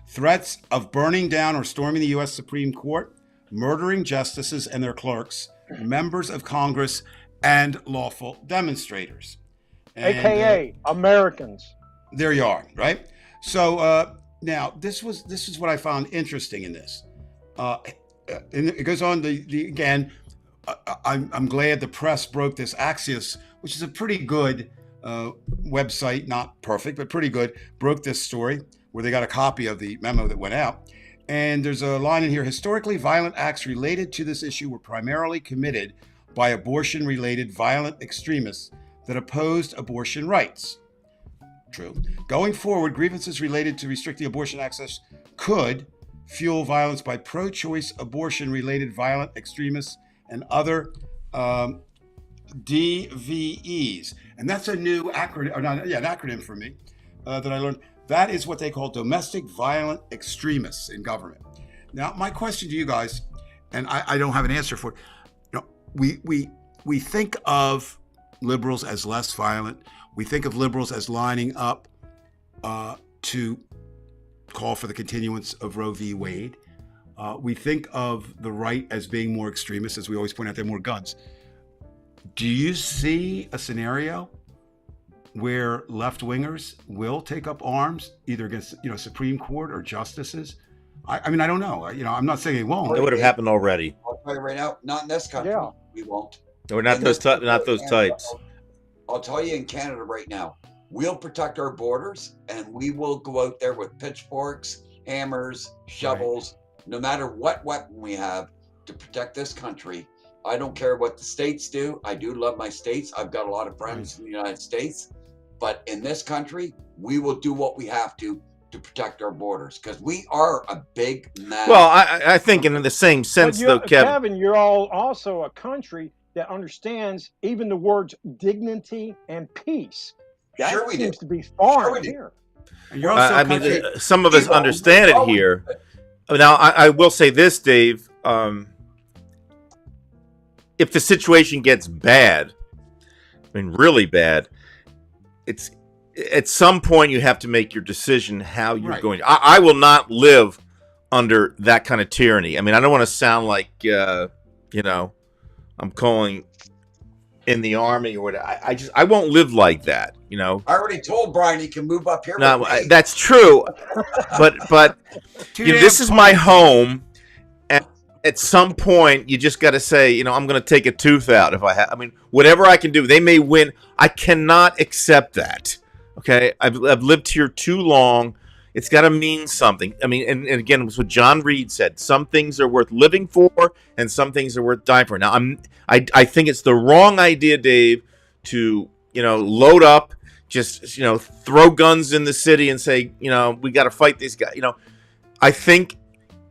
threats of burning down or storming the U.S. Supreme Court, murdering justices and their clerks, members of Congress, and lawful demonstrators. And, AKA Americans. there you are, right? So now this is what I found interesting in this. And it goes on again. I'm glad the press broke this. Axios, which is a pretty good website, not perfect, but pretty good, broke this story where they got a copy of the memo that went out. And there's a line in here: historically, violent acts related to this issue were primarily committed by abortion-related violent extremists that opposed abortion rights. True. Going forward, grievances related to restricting abortion access could fuel violence by pro-choice abortion-related violent extremists and other DVEs. And that's a new acronym, an acronym for me that I learned. That is what they call domestic violent extremists in government. Now, my question to you guys, and I don't have an answer for it. We think of liberals as less violent. We think of liberals as lining up to call for the continuance of Roe v. Wade. We think of the right as being more extremist, as we always point out, they have more guns. Do you see a scenario where left-wingers will take up arms either against, Supreme Court or justices? I mean, I don't know. I'm not saying it won't. It would have happened already. I'll tell you right now, not in this country. Yeah. We won't. We're not In those this not those country, types. I'll tell you in Canada right now, we'll protect our borders and we will go out there with pitchforks, hammers, shovels, no matter what weapon we have to protect this country. I don't care what the states do. I do love my states. I've got a lot of friends in the United States. But in this country, we will do what we have to protect our borders because we are a big man. Well, I think in the same sense, though, Kevin. You're all also a country that understands even the words dignity and peace. That Sure we do. seems to be foreign Sure we do. here. And you're also I a mean, country- some of us People understand it always here. do it. Now, I will say this, Dave. If the situation gets bad, I mean, really bad, it's at some point you have to make your decision how you're Right. going. I will not live under that kind of tyranny. I mean, I don't want to sound like I'm calling in the army or whatever. I won't live like that. I already told Brian he can move up here. No, with me. that's true, but this is my home, and at some point you just got to say, I'm going to take a tooth out if I have. I mean, whatever I can do. They may win. I cannot accept that. Okay, I've lived here too long. It's got to mean something. I mean, and again, it was what John Reed said. Some things are worth living for, and some things are worth dying for. Now, I think it's the wrong idea, Dave, to load up, just throw guns in the city and say, we got to fight these guys. I think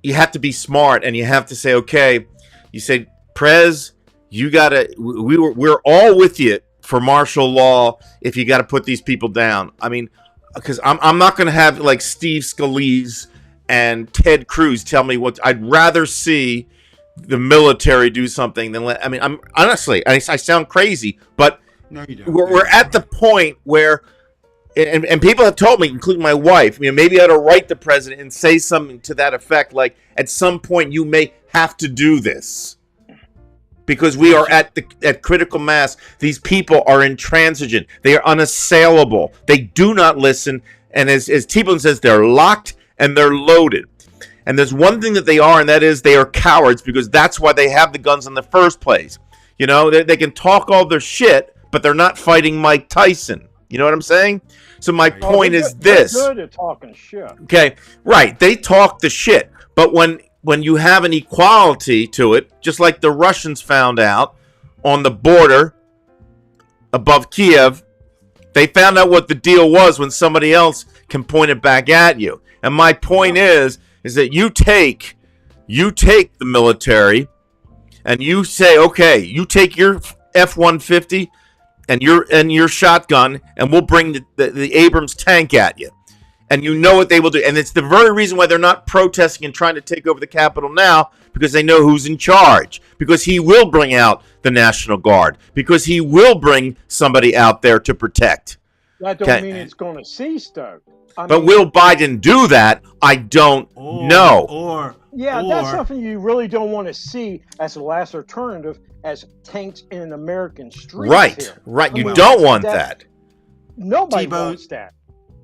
you have to be smart, and you have to say, okay, you say, Prez, you got to. We're all with you for martial law if you got to put these people down. I mean, because I'm not going to have like Steve Scalise and Ted Cruz tell me what. I'd rather see the military do something than let. I mean, I'm honestly, I sound crazy, but No, you don't. we're at the point where and people have told me, including my wife, maybe I ought to write the president and say something to that effect, like, at some point you may have to do this. Because we are at critical mass. These people are intransigent. They are unassailable. They do not listen. And as T-Bone says, they're locked and they're loaded. And there's one thing that they are, and that is they are cowards, because that's why they have the guns in the first place. They can talk all their shit, but they're not fighting Mike Tyson. You know what I'm saying? So my point is this. They're good at talking shit. Okay, right. They talk the shit. But when you have an equality to it, just like the Russians found out on the border above Kiev, they found out what the deal was when somebody else can point it back at you. And my point is that you take the military and you say, okay, you take your F-150 and your shotgun, and we'll bring the Abrams tank at you. And you know what they will do. And it's the very reason why they're not protesting and trying to take over the Capitol now, because they know who's in charge. Because he will bring out the National Guard. Because he will bring somebody out there to protect. That don't mean it's going to cease, though. But will Biden do that? I don't know. That's something you really don't want to see as the last alternative, as tanks in an American street. Right. You don't want that. Nobody T-Bone, wants that.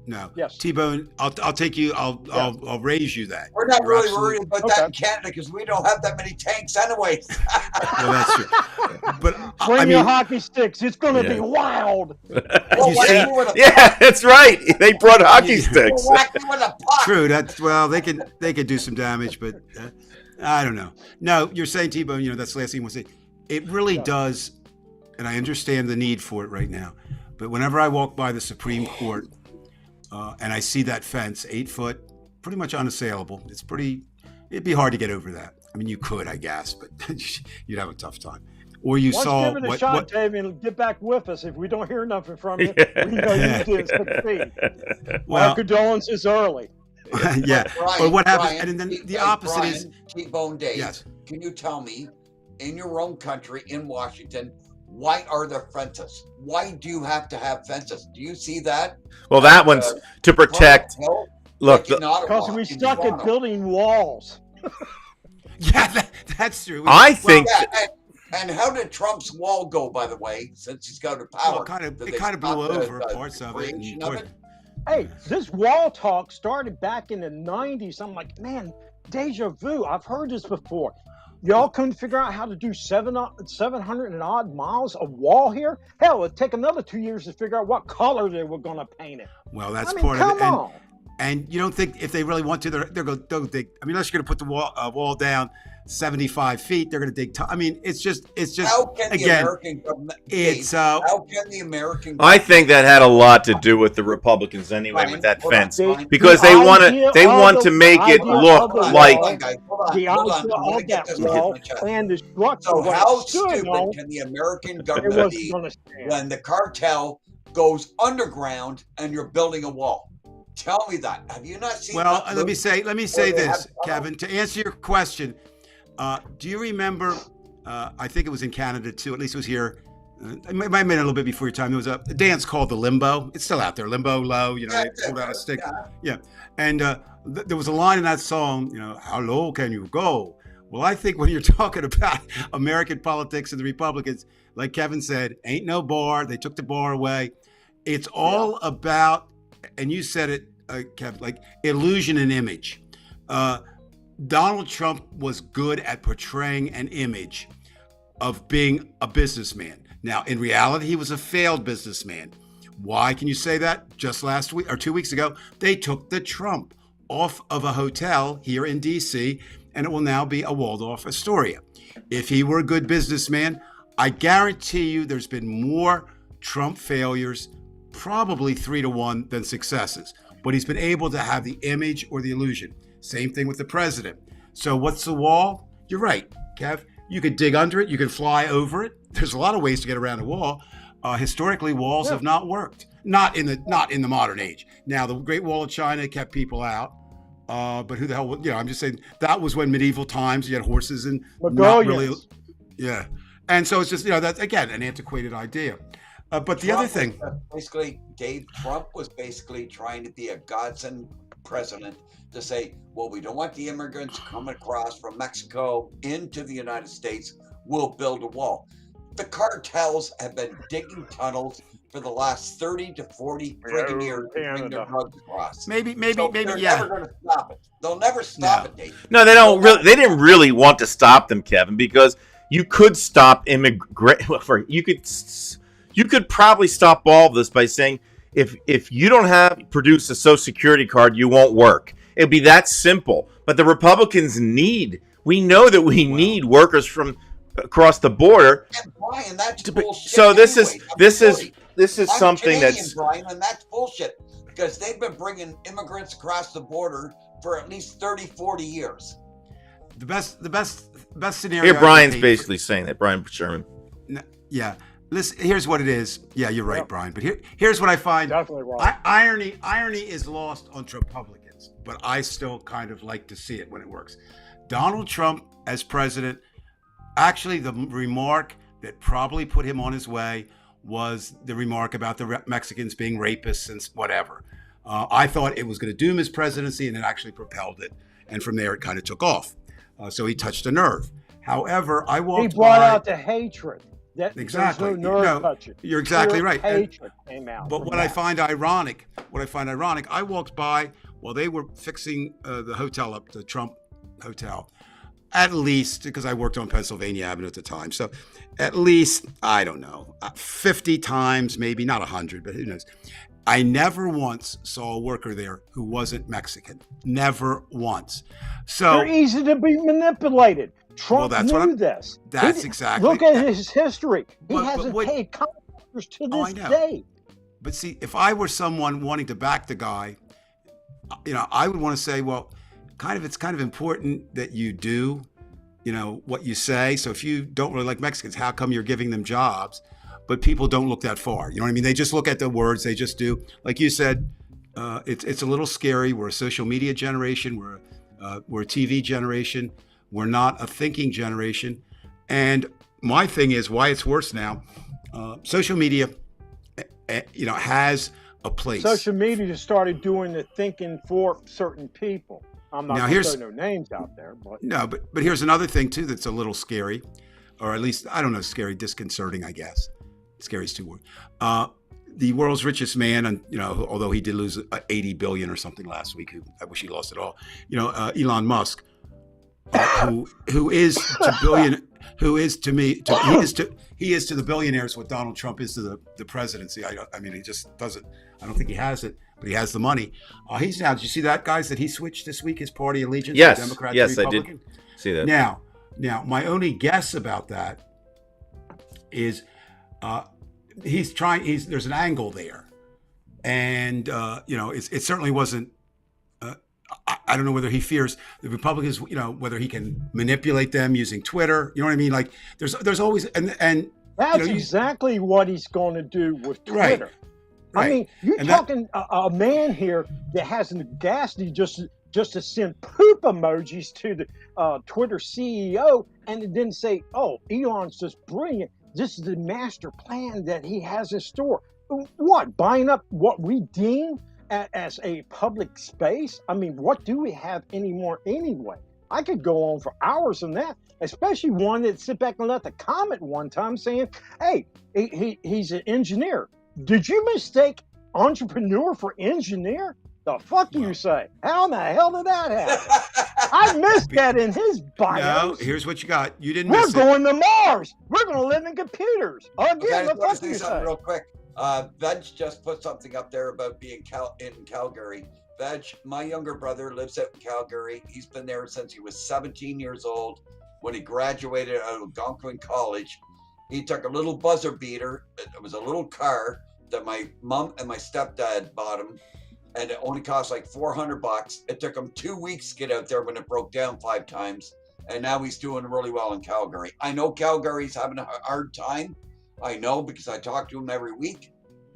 No. Yes. T-Bone, I'll take you. I'll raise you that. We're not really worried about that in Canada because we don't have that many tanks anyway. Well, that's true. But Bring your hockey sticks. It's going to be wild. That's right. They brought hockey sticks. True. They can do some damage, but I don't know. No, you're saying, T-Bone. That's the last thing I want to say. It really does, and I understand the need for it right now. But whenever I walk by the Supreme Court. And I see that fence, 8 foot, pretty much unassailable. It'd be hard to get over that. I mean, you could, I guess, but you'd have a tough time. Or you saw give it a shot, Dave, and get back with us. If we don't hear nothing from you, we know you did succeed. Our condolences early. Yeah, Brian, but what happens? Brian, And then the opposite Brian, is T-Bone Dave. Yes. Can you tell me, in your own country, in Washington, why are there fences? Why do you have to have fences? Do you see that? Well, that one's to protect. Look, because we stuck at building walls. Yeah, that's true. I think. And how did Trump's wall go, by the way, since he's got the power? Well, it kind of blew over parts of it. Hey, this wall talk started back in the 90s. I'm like, man, deja vu. I've heard this before. Y'all couldn't figure out how to do 700 and odd miles of wall here? Hell, it'd take another 2 years to figure out what color they were going to paint it. Well, that's part of it. Come on. And you don't think if they really want to, they're going to dig. I mean, unless you're going to put the wall down 75 feet, they're going to dig. I mean, it's just. How can the American government? How can the American? I think that had a lot to do with the Republicans anyway, with that fence, because they want to make it look like. The idea of that wall and the structure. So how stupid can the American government be when the cartel goes underground and you're building a wall? Tell me that. Have you not seen? Well, let me say this, Kevin, to answer your question. Do you remember? I think it was in Canada too. At least it was here. It might have been a little bit before your time. There was a dance called the limbo. It's still out there. Limbo low. They pulled out a stick. Yeah. And there was a line in that song. How low can you go? Well, I think when you're talking about American politics and the Republicans, like Kevin said, ain't no bar. They took the bar away. It's all about, and you said it, Kevin, like illusion and image. Donald Trump was good at portraying an image of being a businessman. Now, in reality, he was a failed businessman. Why can you say that? Just last week or 2 weeks ago, they took the Trump off of a hotel here in D.C., and it will now be a Waldorf Astoria. If he were a good businessman, I guarantee you there's been more Trump failures, probably 3-1, than successes. But he's been able to have the image or the illusion. Same thing with the president. So what's the wall? You're right, Kev. You could dig under it. You could fly over it. There's a lot of ways to get around a wall. Historically, walls have not worked. Not in the modern age. Now, the Great Wall of China kept people out. But who the hell? I'm just saying that was when medieval times you had horses and not really. Yeah. And so it's just that's again an antiquated idea. But the other thing, Trump was basically trying to be a godsend president to say, well, we don't want the immigrants coming across from Mexico into the United States. We'll build a wall. The cartels have been digging tunnels for the last 30 to 40 friggin' years to bring their drugs across. maybe, They're yeah. never going to stop it. They'll never stop it, Dave. No, they don't really. They didn't really want to stop them, Kevin, because you could stop you could probably stop all of this by saying if you don't produce a Social Security card, you won't work. It'd be that simple. But the Republicans we know that we need workers from across the border. And Brian, that's bullshit. So this anyway. is I'm something Canadian, that's Brian, and that's bullshit because they've been bringing immigrants across the border for at least 30, 40 years. The best scenario. here. Brian's basically saying that. Brian Sherman. Yeah. Listen, here's what it is. Yeah, you're right, Brian. But here's what I find. Definitely wrong. Irony is lost on Republicans, but I still kind of like to see it when it works. Donald Trump as president, actually the remark that probably put him on his way was the remark about the Mexicans being rapists and whatever. I thought it was going to doom his presidency, and it actually propelled it. And from there, it kind of took off. So he touched a nerve. However, I walked He brought by, out the hatred. Exactly. There's no nerve touching. You're exactly Pure right. Hatred came out. But what I find ironic, I walked by while they were fixing the hotel up, the Trump hotel, at least, because I worked on Pennsylvania Avenue at the time. So at least, I don't know, 50 times, maybe not 100, but who knows. I never once saw a worker there who wasn't Mexican. Never once. So they're easy to be manipulated. Trump knew this. That's exactly. Look at his history. He But hasn't what- paid contractors to Oh, I this know. day. But see, if I were someone wanting to back the guy, I would want to say, well, it's kind of important that you do, what you say. So if you don't really like Mexicans, how come you're giving them jobs? But people don't look that far. You know what I mean? They just look at the words. They just do. Like you said, it's a little scary. We're a social media generation. We're a TV generation. We're not a thinking generation. And my thing is why it's worse now. Social media, has a place. Social media just started doing the thinking for certain people. I'm not going to throw no names out there, but no, but here's another thing too that's a little scary, or at least I don't know, scary, disconcerting, I guess. Scary is too word. The world's richest man, and although he did lose 80 billion or something last week, I wish he lost it all. Elon Musk, who is to the billionaires what Donald Trump is to the presidency. I mean, he just doesn't. I don't think he has it, but he has the money. He's now. Did you see that, guys? That he switched this week his party allegiance? Yes, to Democrat yes, to I Republican? did see that. Now, my only guess about that is he's trying. There's an angle there, and it certainly wasn't. I don't know whether he fears the Republicans, whether he can manipulate them using Twitter. You know what I mean? Like there's always and that's exactly what he's going to do with Twitter. Right. I mean, you're talking a man here that has an audacity just to send poop emojis to the Twitter CEO and it didn't say, "Oh, Elon's just brilliant. This is the master plan that he has in store." What, buying up what we deem as a public space? I mean, what do we have anymore anyway? I could go on for hours on that, especially one that sit back and left a comment one time saying, "Hey, he's an engineer. Did you mistake entrepreneur for engineer? The fuck you say? How in the hell did that happen?" I missed that in his bio. No, here's what you got. You didn't We're miss it. going to Mars. We're going to live in computers. Again, Okay, the let me fuck say you something say? real quick. Veg just put something up there about being in Calgary. Veg, my younger brother lives out in Calgary. He's been there since he was 17 years old. When he graduated out of Algonquin College, he took a little buzzer beater. It was a little car that my mom and my stepdad bought him, and it only cost like $400. It took him 2 weeks to get out there when it broke down 5 times, and now he's doing really well in Calgary. I know Calgary's having a hard time. I know because I talk to him every week,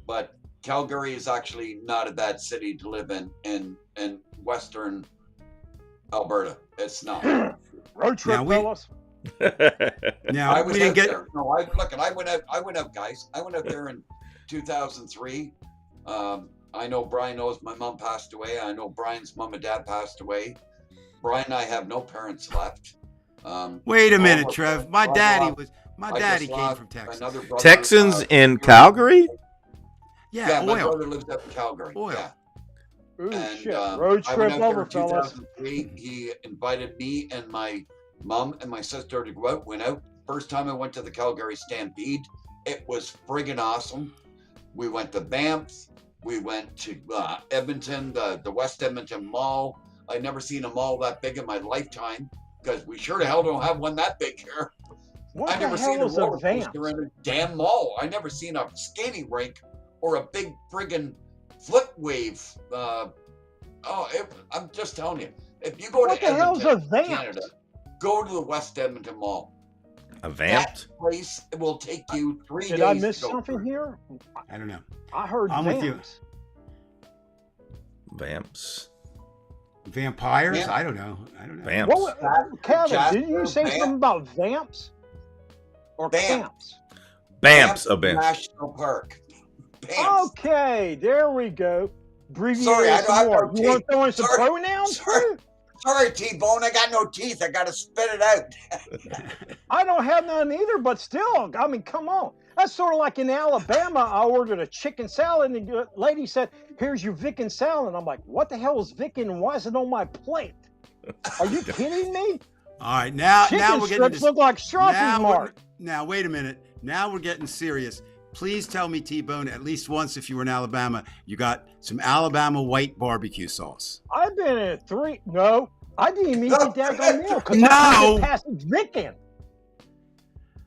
but Calgary is actually not a bad city to live in Western Alberta. It's not. Road trip, Now fellas. Now I we was didn't out get. there. No, I went out, guys. I went out there and 2003. I know Brian knows my mom passed away. I know Brian's mom and dad passed away. Brian and I have no parents left. Wait a minute, all- Trev. My I daddy lost- was. My I daddy just came lost from Texas. another brother, Texans in Calgary? Yeah, my oil. brother lives up in Calgary. Oil. Yeah. Ooh, And shit. I Road went trip out there over, in fellas. 2003. He invited me and my mom and my sister to go out. Went out. First time I went to the Calgary Stampede. It was friggin' awesome. We went to Banff. We went to Edmonton, the West Edmonton Mall. I'd never seen a mall that big in my lifetime because we sure the hell don't have one that big here. What I the never seen hell a is a roller vamp? coaster in a damn mall. I never seen a skating rink or a big friggin' flip wave. I'm just telling you, if you go What to the hell's a Edmonton, vamp? Canada, go to the West Edmonton Mall. A vamped? That place will take you 3 Did days. I miss to go something through. here? I don't know. I heard I'm with you. vamps. Vamps. Vampires? Yeah. I don't know. Vamps. What, Kevin, Jasper, didn't you say vamp. something about vamps? Or Vamp. camps? Vamps. A vamp. National Park. Banff. Okay, there we go. Abbreviate Sorry, I some don't have more. no You want teeth. to throw in some Sorry. pronouns? Sorry. too? Sorry, T-Bone. I got no teeth. I got to spit it out. I don't have none either, but still, I mean, come on. That's sort of like in Alabama, I ordered a chicken salad, and the lady said, "Here's your Vickin salad." And I'm like, what the hell is Vickin, and why is it on my plate? Are you kidding me? All right, now Chicken we're getting strips look like now, Sharpie mark. now wait a minute. Now we're getting serious. Please tell me, T-Bone, at least once if you were in Alabama, you got some Alabama white barbecue sauce. I've been in 3. No, I didn't even eat the daggone meal because No. I couldn't get past Vickin.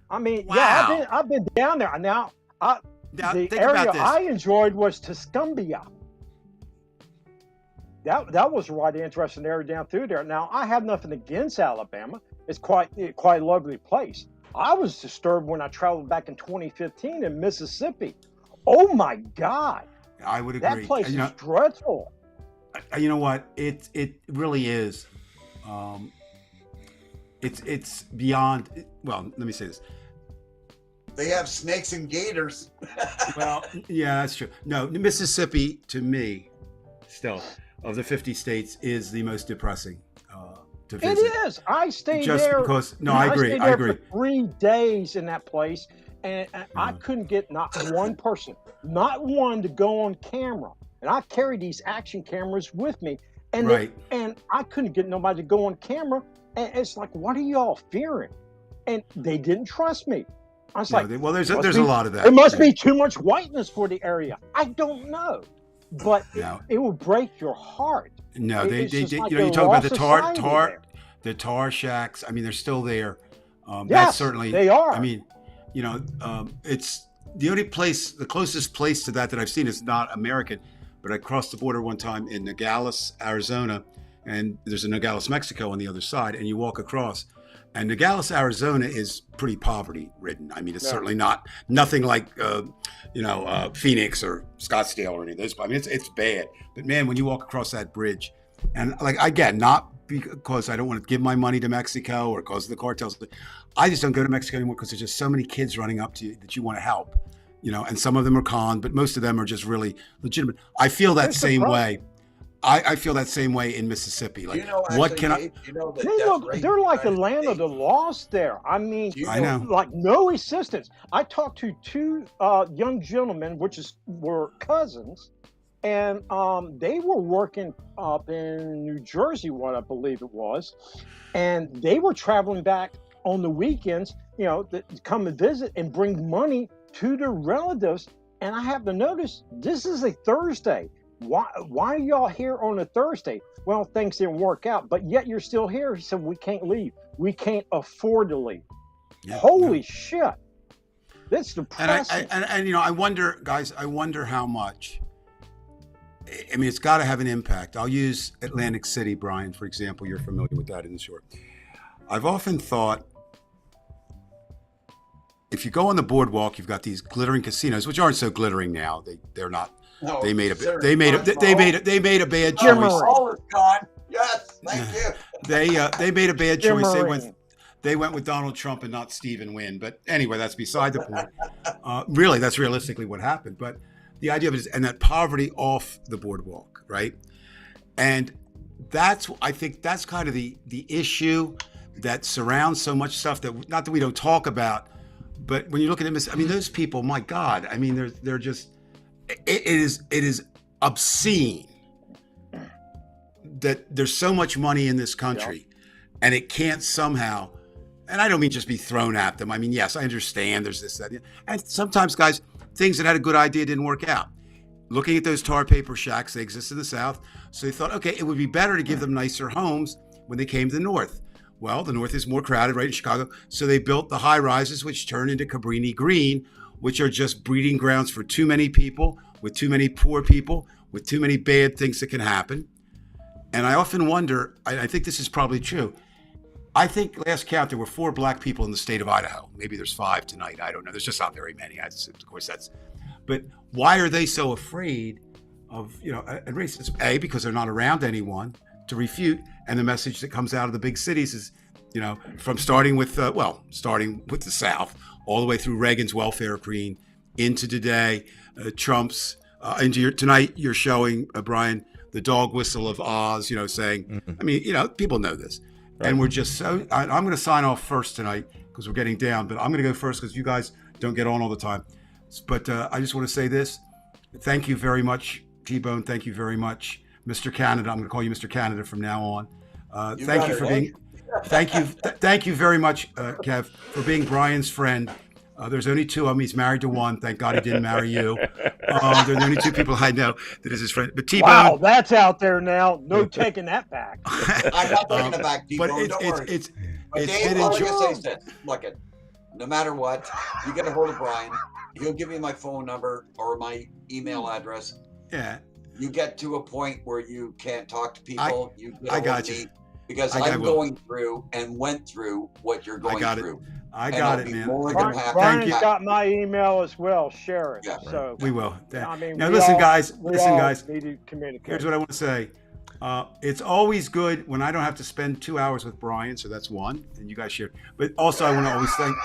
I mean, yeah, Wow. I've been down there. Now, Now the think area about this. I enjoyed was Tuscumbia. That was a right interesting area down through there. Now, I have nothing against Alabama. It's quite a lovely place. I was disturbed when I traveled back in 2015 in Mississippi. Oh my God, I would agree. that place You know, is dreadful. you know what? It really is. It's beyond. Well, let me say this. They have snakes and gators. Well, yeah, that's true. No, Mississippi, to me, still of the 50 states, is the most depressing to It visit. is. I stayed Just there. because. No, I agree. stayed I there agree. For 3 days in that place, and I couldn't get not one person, not one to go on camera. And I carry these action cameras with me, and Right. and I couldn't get nobody to go on camera. And it's like, what are y'all fearing? And they didn't trust me. I was No, like, well, there's must a be- lot of that. it must be too much whiteness for the area. I don't know, but No. it will break your heart. No, It's they just like you know, you a talk about raw the society there. the tar shacks. I mean, they're still there. That's Yes, certainly they are. I mean, you know, it's the only place, the closest place to that I've seen is not American, but I crossed the border one time in Nogales, Arizona, and there's a Nogales, Mexico on the other side, and you walk across, and Nogales, Arizona is pretty poverty-ridden. I mean, it's Yeah. certainly nothing like Phoenix or Scottsdale or any of those. I mean, it's bad. But man, when you walk across that bridge, and like again, not because I don't want to give my money to Mexico or because of the cartels, I just don't go to Mexico anymore because there's just so many kids running up to you that you want to help. You know, and some of them are con, but most of them are just really legitimate. I feel that That's the same problem. way. I feel that same way in Mississippi. Like, you know, what actually, can I? Dave, you know, the They death look, rate they're like the in the land of the States. lost there. I mean, You I know. like no assistance. I talked to 2 young gentlemen, were cousins, and they were working up in New Jersey, what I believe it was, and they were traveling back on the weekends, you know, to come and visit and bring money to their relatives. And I have to notice this is a Thursday. Why are y'all here on a Thursday? Well, things didn't work out, but yet you're still here. He said, we can't leave. We can't afford to leave. Yeah, Holy shit. That's And depressing. and you know, I wonder, guys, I wonder how much. I mean, it's got to have an impact. I'll use Atlantic City, Brian, for example. You're familiar with that in the short. I've often thought, if you go on the boardwalk, you've got these glittering casinos, which aren't so glittering now. They're not. No, They made a sir, they made a they made a, they made a bad Jimmer. choice. All is gone. Yes, thank you. They made a bad choice. They went. Shimmering. they went with Donald Trump and not Stephen Wynn. But anyway, that's beside the point. Really, that's realistically what happened. But the idea of it is, and that poverty off the boardwalk, right? And I think that's kind of the issue that surrounds so much stuff that, not that we don't talk about, but when you look at them, I mean, those people, my God, I mean, they're just, it is obscene that there's so much money in this country and it can't somehow, and I don't mean just be thrown at them. I mean, yes, I understand there's this, that, and sometimes, guys, things that had a good idea didn't work out. Looking at those tar paper shacks, they exist in the South. So they thought, okay, it would be better to give them nicer homes when they came to the North. Well, the North is more crowded, right, in Chicago. So they built the high rises, which turned into Cabrini Green, which are just breeding grounds for too many people, with too many poor people, with too many bad things that can happen. And I often wonder, I think this is probably true. I think last count, there were 4 black people in the state of Idaho. Maybe there's 5 tonight. I don't know. There's just not very many. Of course, that's, but why are they so afraid of, and racism? A, because they're not around anyone to refute. And the message that comes out of the big cities is, from starting with the South, all the way through Reagan's welfare queen into today, Trump's, tonight you're showing, Brian, the dog whistle of Oz, saying, I mean, people know this. Right. And we're just so, I'm going to sign off first tonight because we're getting down, but I'm going to go first because you guys don't get on all the time. But I just want to say this. Thank you very much, T-Bone. Thank you very much, Mr. Canada. I'm going to call you Mr. Canada from now on. Thank you for being, thank you very much, Kev, for being Brian's friend. There's only 2 of them. He's married to 1. Thank God he didn't marry you. They're the only 2 people I know that is his friend. But T-Bone. Wow, that's out there now. No taking that back. I'm not taking it back, T-Bone. But Don't worry. it's Dave, all I'm going to say is this. Look, no matter what, you get a hold of Brian. He'll give you my phone number or my email address. Yeah. You get to a point where you can't talk to people. I got you. Because I'm going through and went through what you're going through. I got it, man. Brian's got my email as well. Share it. Yeah. So we will. I mean, now, listen, guys. Need to communicate. Here's what I want to say. It's always good when I don't have to spend 2 hours with Brian, so that's one, and you guys share. But also, I want to always thank.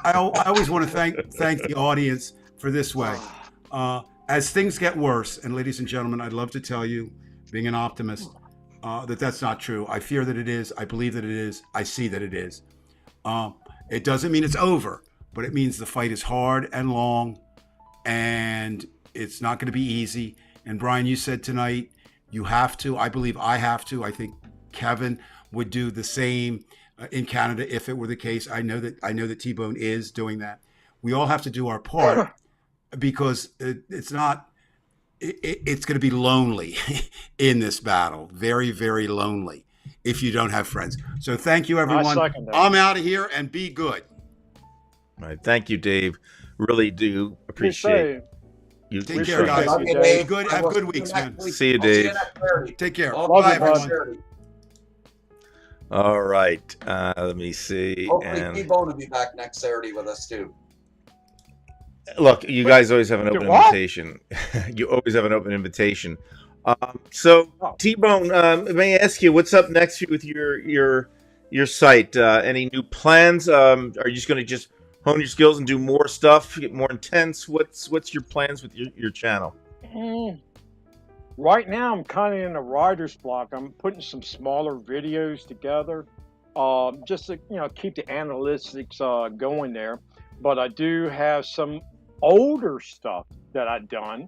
I always want to thank the audience for this way. As things get worse, and ladies and gentlemen, I'd love to tell you, being an optimist, that's not true. I fear that it is. I believe that it is. I see that it is. It doesn't mean it's over, but it means the fight is hard and long, and it's not going to be easy. And Brian, you said tonight, you have to. I believe I have to. I think Kevin would do the same in Canada if it were the case. I know that T-Bone is doing that. We all have to do our part because it's not. It's going to be lonely in this battle. Very, very lonely if you don't have friends. So thank you, everyone. I'm out of here, and be good. All right. Thank you, Dave. Really do appreciate you. Take care, guys. Have good weeks, man. See you, Dave. Take care. Bye, everyone. All right. Let me see. Hopefully, T-Bone will be back next Saturday with us, too. Look, you guys always have an open invitation. You always have an open invitation. So, T-Bone, may I ask you, what's up next with your site? Any new plans? Are you just going to just hone your skills and do more stuff, get more intense? What's your plans with your channel? Right now, I'm kind of in a writer's block. I'm putting some smaller videos together, just to keep the analytics going there. But I do have some older stuff that I've done.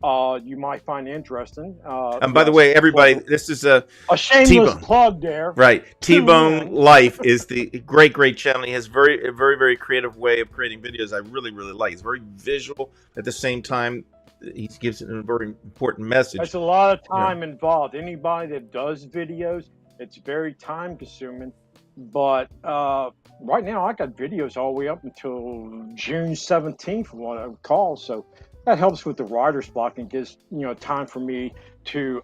You might find interesting. And by the way, everybody, this is a shameless T-Bone plug there. Right. T-Bone Life is the great channel. He has a very creative way of creating videos. I really like. It's very visual. At the same time, he gives it a very important message. There's a lot of time involved. Anybody that does videos, it's very time consuming. But right now, I got videos all the way up until June 17th, from what I recall. So that helps with the writer's block and gives time for me to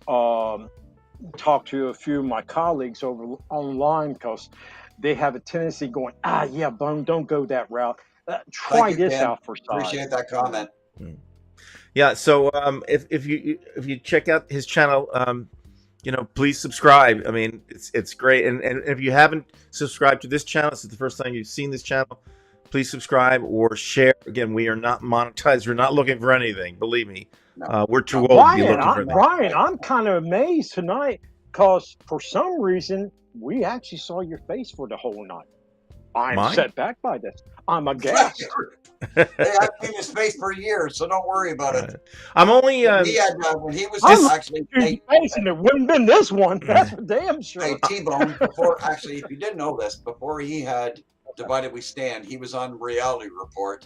talk to a few of my colleagues over online, because they have a tendency going, Bone, don't go that route. Try this out for size. Appreciate that comment. Yeah. So if you check out his channel, please subscribe. I mean, it's great. And if you haven't subscribed to this channel, this is the first time you've seen this channel, please subscribe or share. Again, we are not monetized. We're not looking for anything. Believe me, we're too old to be looking for anything. Brian, I'm kind of amazed tonight because for some reason we actually saw your face for the whole night. I'm Mine? set back by this. I'm aghast. Hey, I've seen his face for years, so don't worry about it. I'm only. He had, when he was I'm actually, His hey, face, and it wouldn't have been this one. That's for damn sure. hey, T-Bone, before, actually, if you didn't know this, before he had Divided We Stand, he was on Reality Report.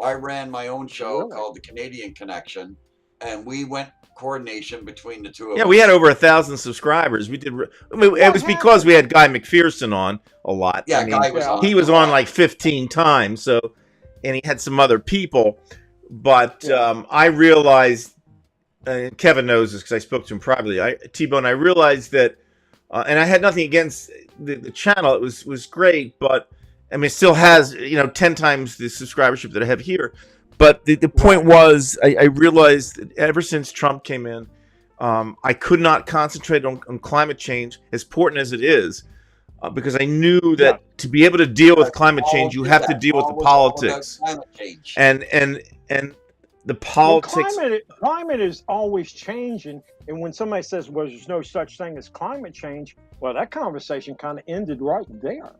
I ran my own show Really? called The Canadian Connection, and we went coordination between the two of Yeah, us. we had over 1,000 subscribers. We did. I mean, it was because we had Guy McPherson on a lot. Yeah, I mean, Guy was on. he was on like 15 times. So, and he had some other people. But I realized, and Kevin knows this because I spoke to him privately. T-Bone, I realized that, and I had nothing against the channel. It was great, but I mean, it still has 10 times the subscribership that I have here. But the point was, I realized that ever since Trump came in, I could not concentrate on climate change, as important as it is, because I knew that to be able to deal with climate change, you have to deal with the politics. Climate change. And the politics. Well, climate is always changing, and when somebody says, "Well, there's no such thing as climate change," well, that conversation kind of ended right there.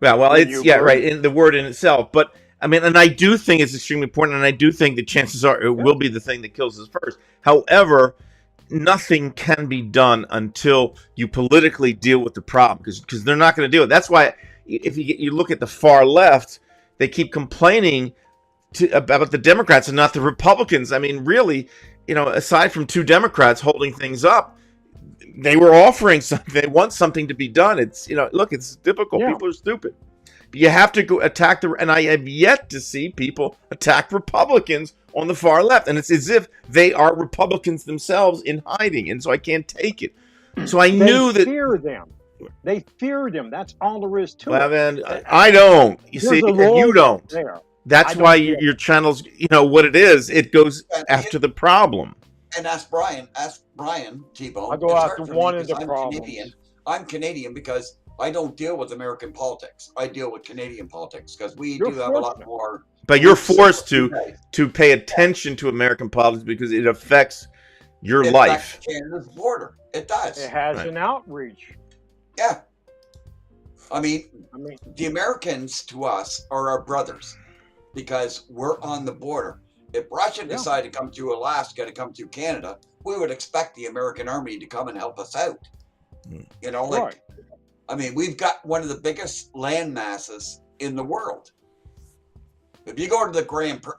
Well, Would it's you agree? right in the word in itself, but I mean, and I do think it's extremely important, and I do think the chances are it will be the thing that kills us first. However, nothing can be done until you politically deal with the problem, because they're not going to do it. That's why if you look at the far left, they keep complaining about the Democrats and not the Republicans. I mean, really, aside from two Democrats holding things up, they were offering something. They want something to be done. It's look, it's difficult. Yeah. People are stupid. But you have to go attack and I have yet to see people attack Republicans on the far left, and it's as if they are Republicans themselves in hiding, and so I can't take it. So I knew that. Fear them. They fear them. That's all there is to Well, it. then I don't. You There's see, a and law you don't. there. That's I don't why get it. your channel's, what it is. It goes And after the problem. And ask Brian T-Bone. I go It's after hard for me one of because the I'm problems. Canadian. I'm Canadian because I don't deal with American politics. I deal with Canadian politics because we You're do have a lot fortunate. more. But you're forced Okay. to pay attention to American politics because it affects your It life. affects Canada's border. It does. It has Right. an outreach. Yeah. I mean, I mean, the Americans to us are our brothers because we're on the border. If Russia Yeah. decided to come to Alaska, to come to Canada, we would expect the American army to come and help us out. right. I mean, we've got one of the biggest land masses in the world. If you go to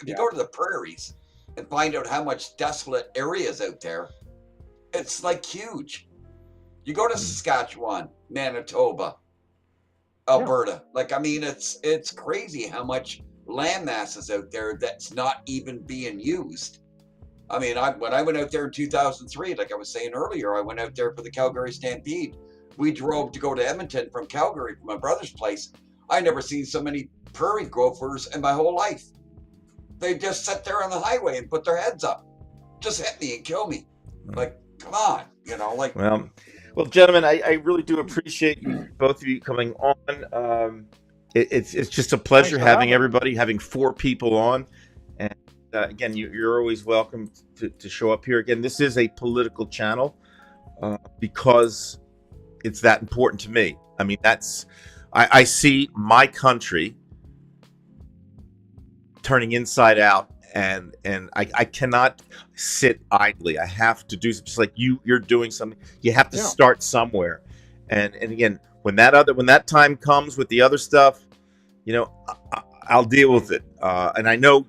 you go to the prairies and find out how much desolate areas out there, it's like huge. You go to Saskatchewan, Manitoba, Alberta. Like, I mean, it's crazy how much land mass is out there that's not even being used. I mean, when I went out there in 2003, like I was saying earlier, I went out there for the Calgary Stampede. We drove to go to Edmonton from Calgary, from my brother's place. I never seen so many prairie gophers in my whole life. They just sit there on the highway and put their heads up. Just hit me and kill me. Like, come on, like. Well, gentlemen, I really do appreciate you, both of you coming on. It's just a pleasure Thanks for having having everybody, having 4 people on. And again, you're always welcome to show up here. Again, this is a political channel because it's that important to me. I mean, I see my country turning inside out, and I cannot sit idly. I have to do something. Just like you're doing something. You have to start somewhere. And again, when that time comes with the other stuff, I'll deal with it. And I know,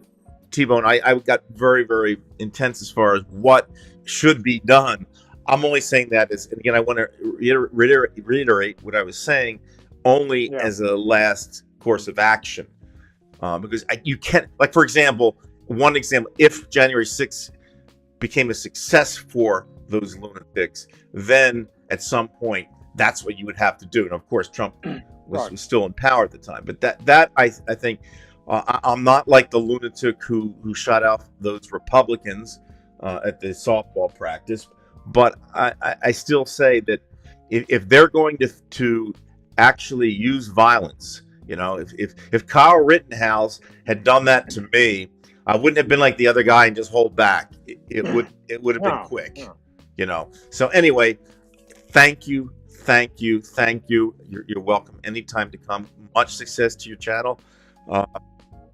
T-Bone, I got very, very intense as far as what should be done. I'm only saying that and again, I want to reiterate what I was saying only as a last course of action. Because you can't, like, for example, one example, if January 6th became a success for those lunatics, then at some point, that's what you would have to do. And of course, Trump was still in power at the time. But that I think, I'm not like the lunatic who shot off those Republicans at the softball practice. but I still say that if they're going to actually use violence, if Kyle Rittenhouse had done that to me, I wouldn't have been like the other guy and just hold back. It would have been quick, So anyway, thank you. You're welcome anytime to come. Much success to your channel.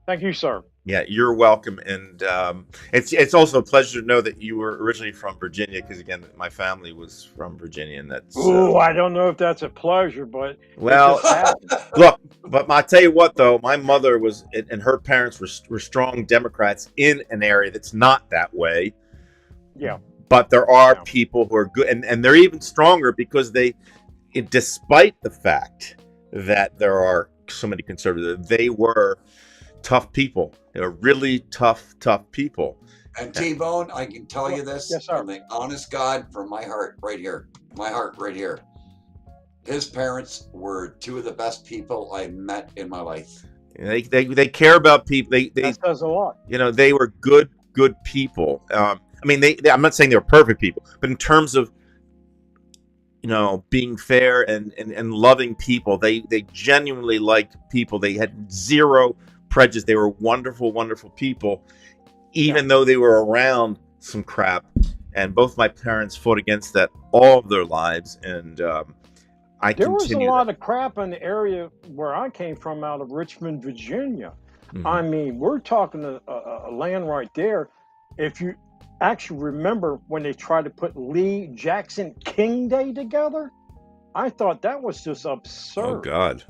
Thank you, sir. Yeah, you're welcome, and it's also a pleasure to know that you were originally from Virginia, because again, my family was from Virginia, and that's. Ooh, I don't know if that's a pleasure, but well, it just happened. look, but I tell you what, though, my mother was, and her parents were strong Democrats in an area that's not that way. Yeah. But there are people who are good, and they're even stronger because despite the fact that there are so many conservatives, they were tough people. They were really tough people. And T-Bone, I can tell you this, yes, sir. from the honest God, from my heart right here. His parents were two of the best people I met in my life. They care about people. That says a lot. They were good people. I mean, I'm not saying they were perfect people, but in terms of being fair and loving people, they genuinely liked people. They had zero prejudice. They were wonderful people, even though they were around some crap. And both my parents fought against that all of their lives. And there was a lot of crap in the area where I came from, out of Richmond, Virginia. Mm-hmm. I mean, we're talking a land right there. If you actually remember when they tried to put Lee Jackson King Day together, I thought that was just absurd. Oh God!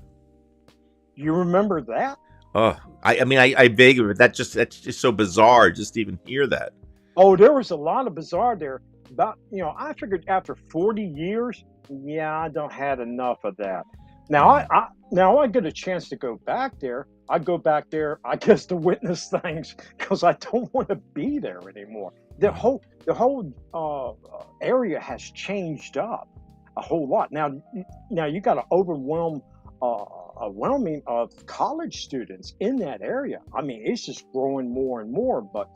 You remember that? Oh, I mean, I vaguely, but that's just so bizarre just to even hear that. Oh, there was a lot of bizarre there. About, I figured after 40 years, I don't had enough of that. Now I get a chance to go back there. I go back there, I guess, to witness things, because I don't want to be there anymore. The whole area has changed up a whole lot. Now you got an overwhelming of college students in that area. I mean, it's just growing more and more. But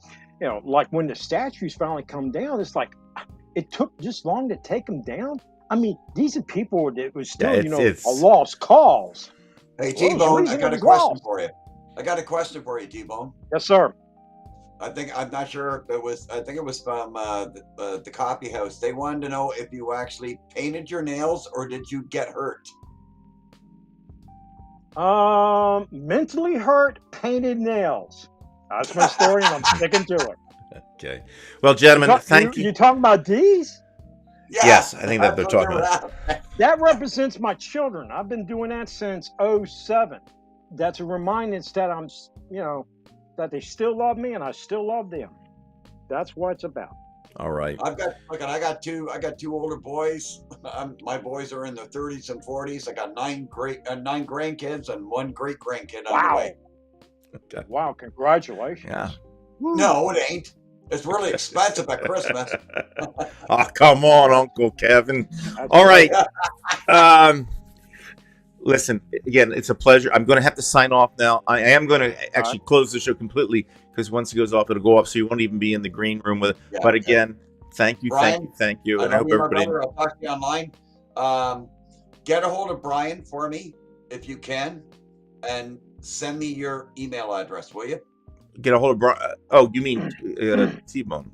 like when the statues finally come down, it's like it took this long to take them down. I mean, these are people that was still, a lost cause. Hey, T-Bone, I got a question for you. T-Bone. Yes, sir. I'm not sure if it was, I think it was from the Coffee House. They wanted to know if you actually painted your nails or did you get hurt? Mentally hurt, painted nails. That's my story, and I'm sticking to it. Okay. Well, gentlemen, thank you. You talking about these? Yeah, yes, I think that they're talking about. That represents my children. I've been doing that since 2007. That's a reminder that I'm, that they still love me and I still love them. That's what it's about. All right. I got two older boys. My boys are in their 30s and 40s. I got nine grandkids and one great grandkid on the way. Okay. Wow! Congratulations. Yeah. No, it ain't. It's really expensive at Christmas. Oh, come on, Uncle Kevin. All right. Listen, again, it's a pleasure. I'm going to have to sign off now. I am going to actually close the show completely, because once it goes off, it'll go up, so you won't even be in the green room with it. Yeah, but again, thank you, Brian, thank you. And I hope everybody. I'll talk to you online. Get a hold of Brian for me if you can, and send me your email address, will you? Get a hold of Brian. Oh, you mean T-Bone?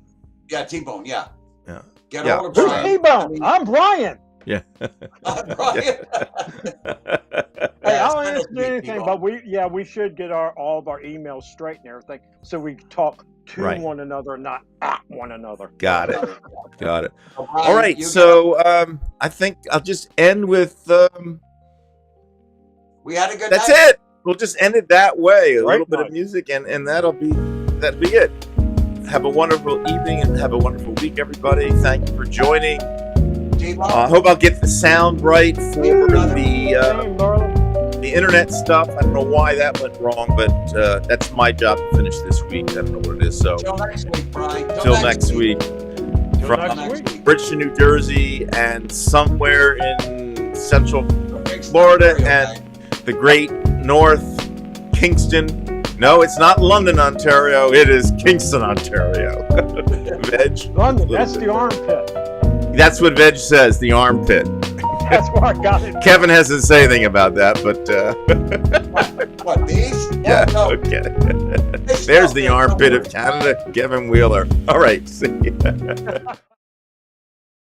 Yeah, T-Bone. Yeah. Yeah. Get a hold of Brian. Who's T-Bone? I'm Brian. Yeah. I'm Brian. Hey, I don't answer anything, but we should get all of our emails straight and everything, so we talk to one another, not at one another. Got it. Got it. So Brian, all right. So I think I'll just end with. We had a good. That's night. it. We'll just end it that way. A little bit of music, and that'll be it. Have a wonderful evening and have a wonderful week, everybody. Thank you for joining. I hope I'll get the sound right for the internet stuff. I don't know why that went wrong, but that's my job to finish this week. I don't know what it is. So till next week, Brian. Till next week. From Bridgeton, New Jersey, and somewhere in Central Florida and the Great North, Kingston. No, it's not London, Ontario. It is Kingston, Ontario. Veg. London, that's the armpit. That's what Veg says, the armpit. That's where I got it. Kevin hasn't said anything about that, but What, these? yeah, Oh, no. okay. They There's smell the good. armpit of Canada, Kevin Wheeler. All right, see ya.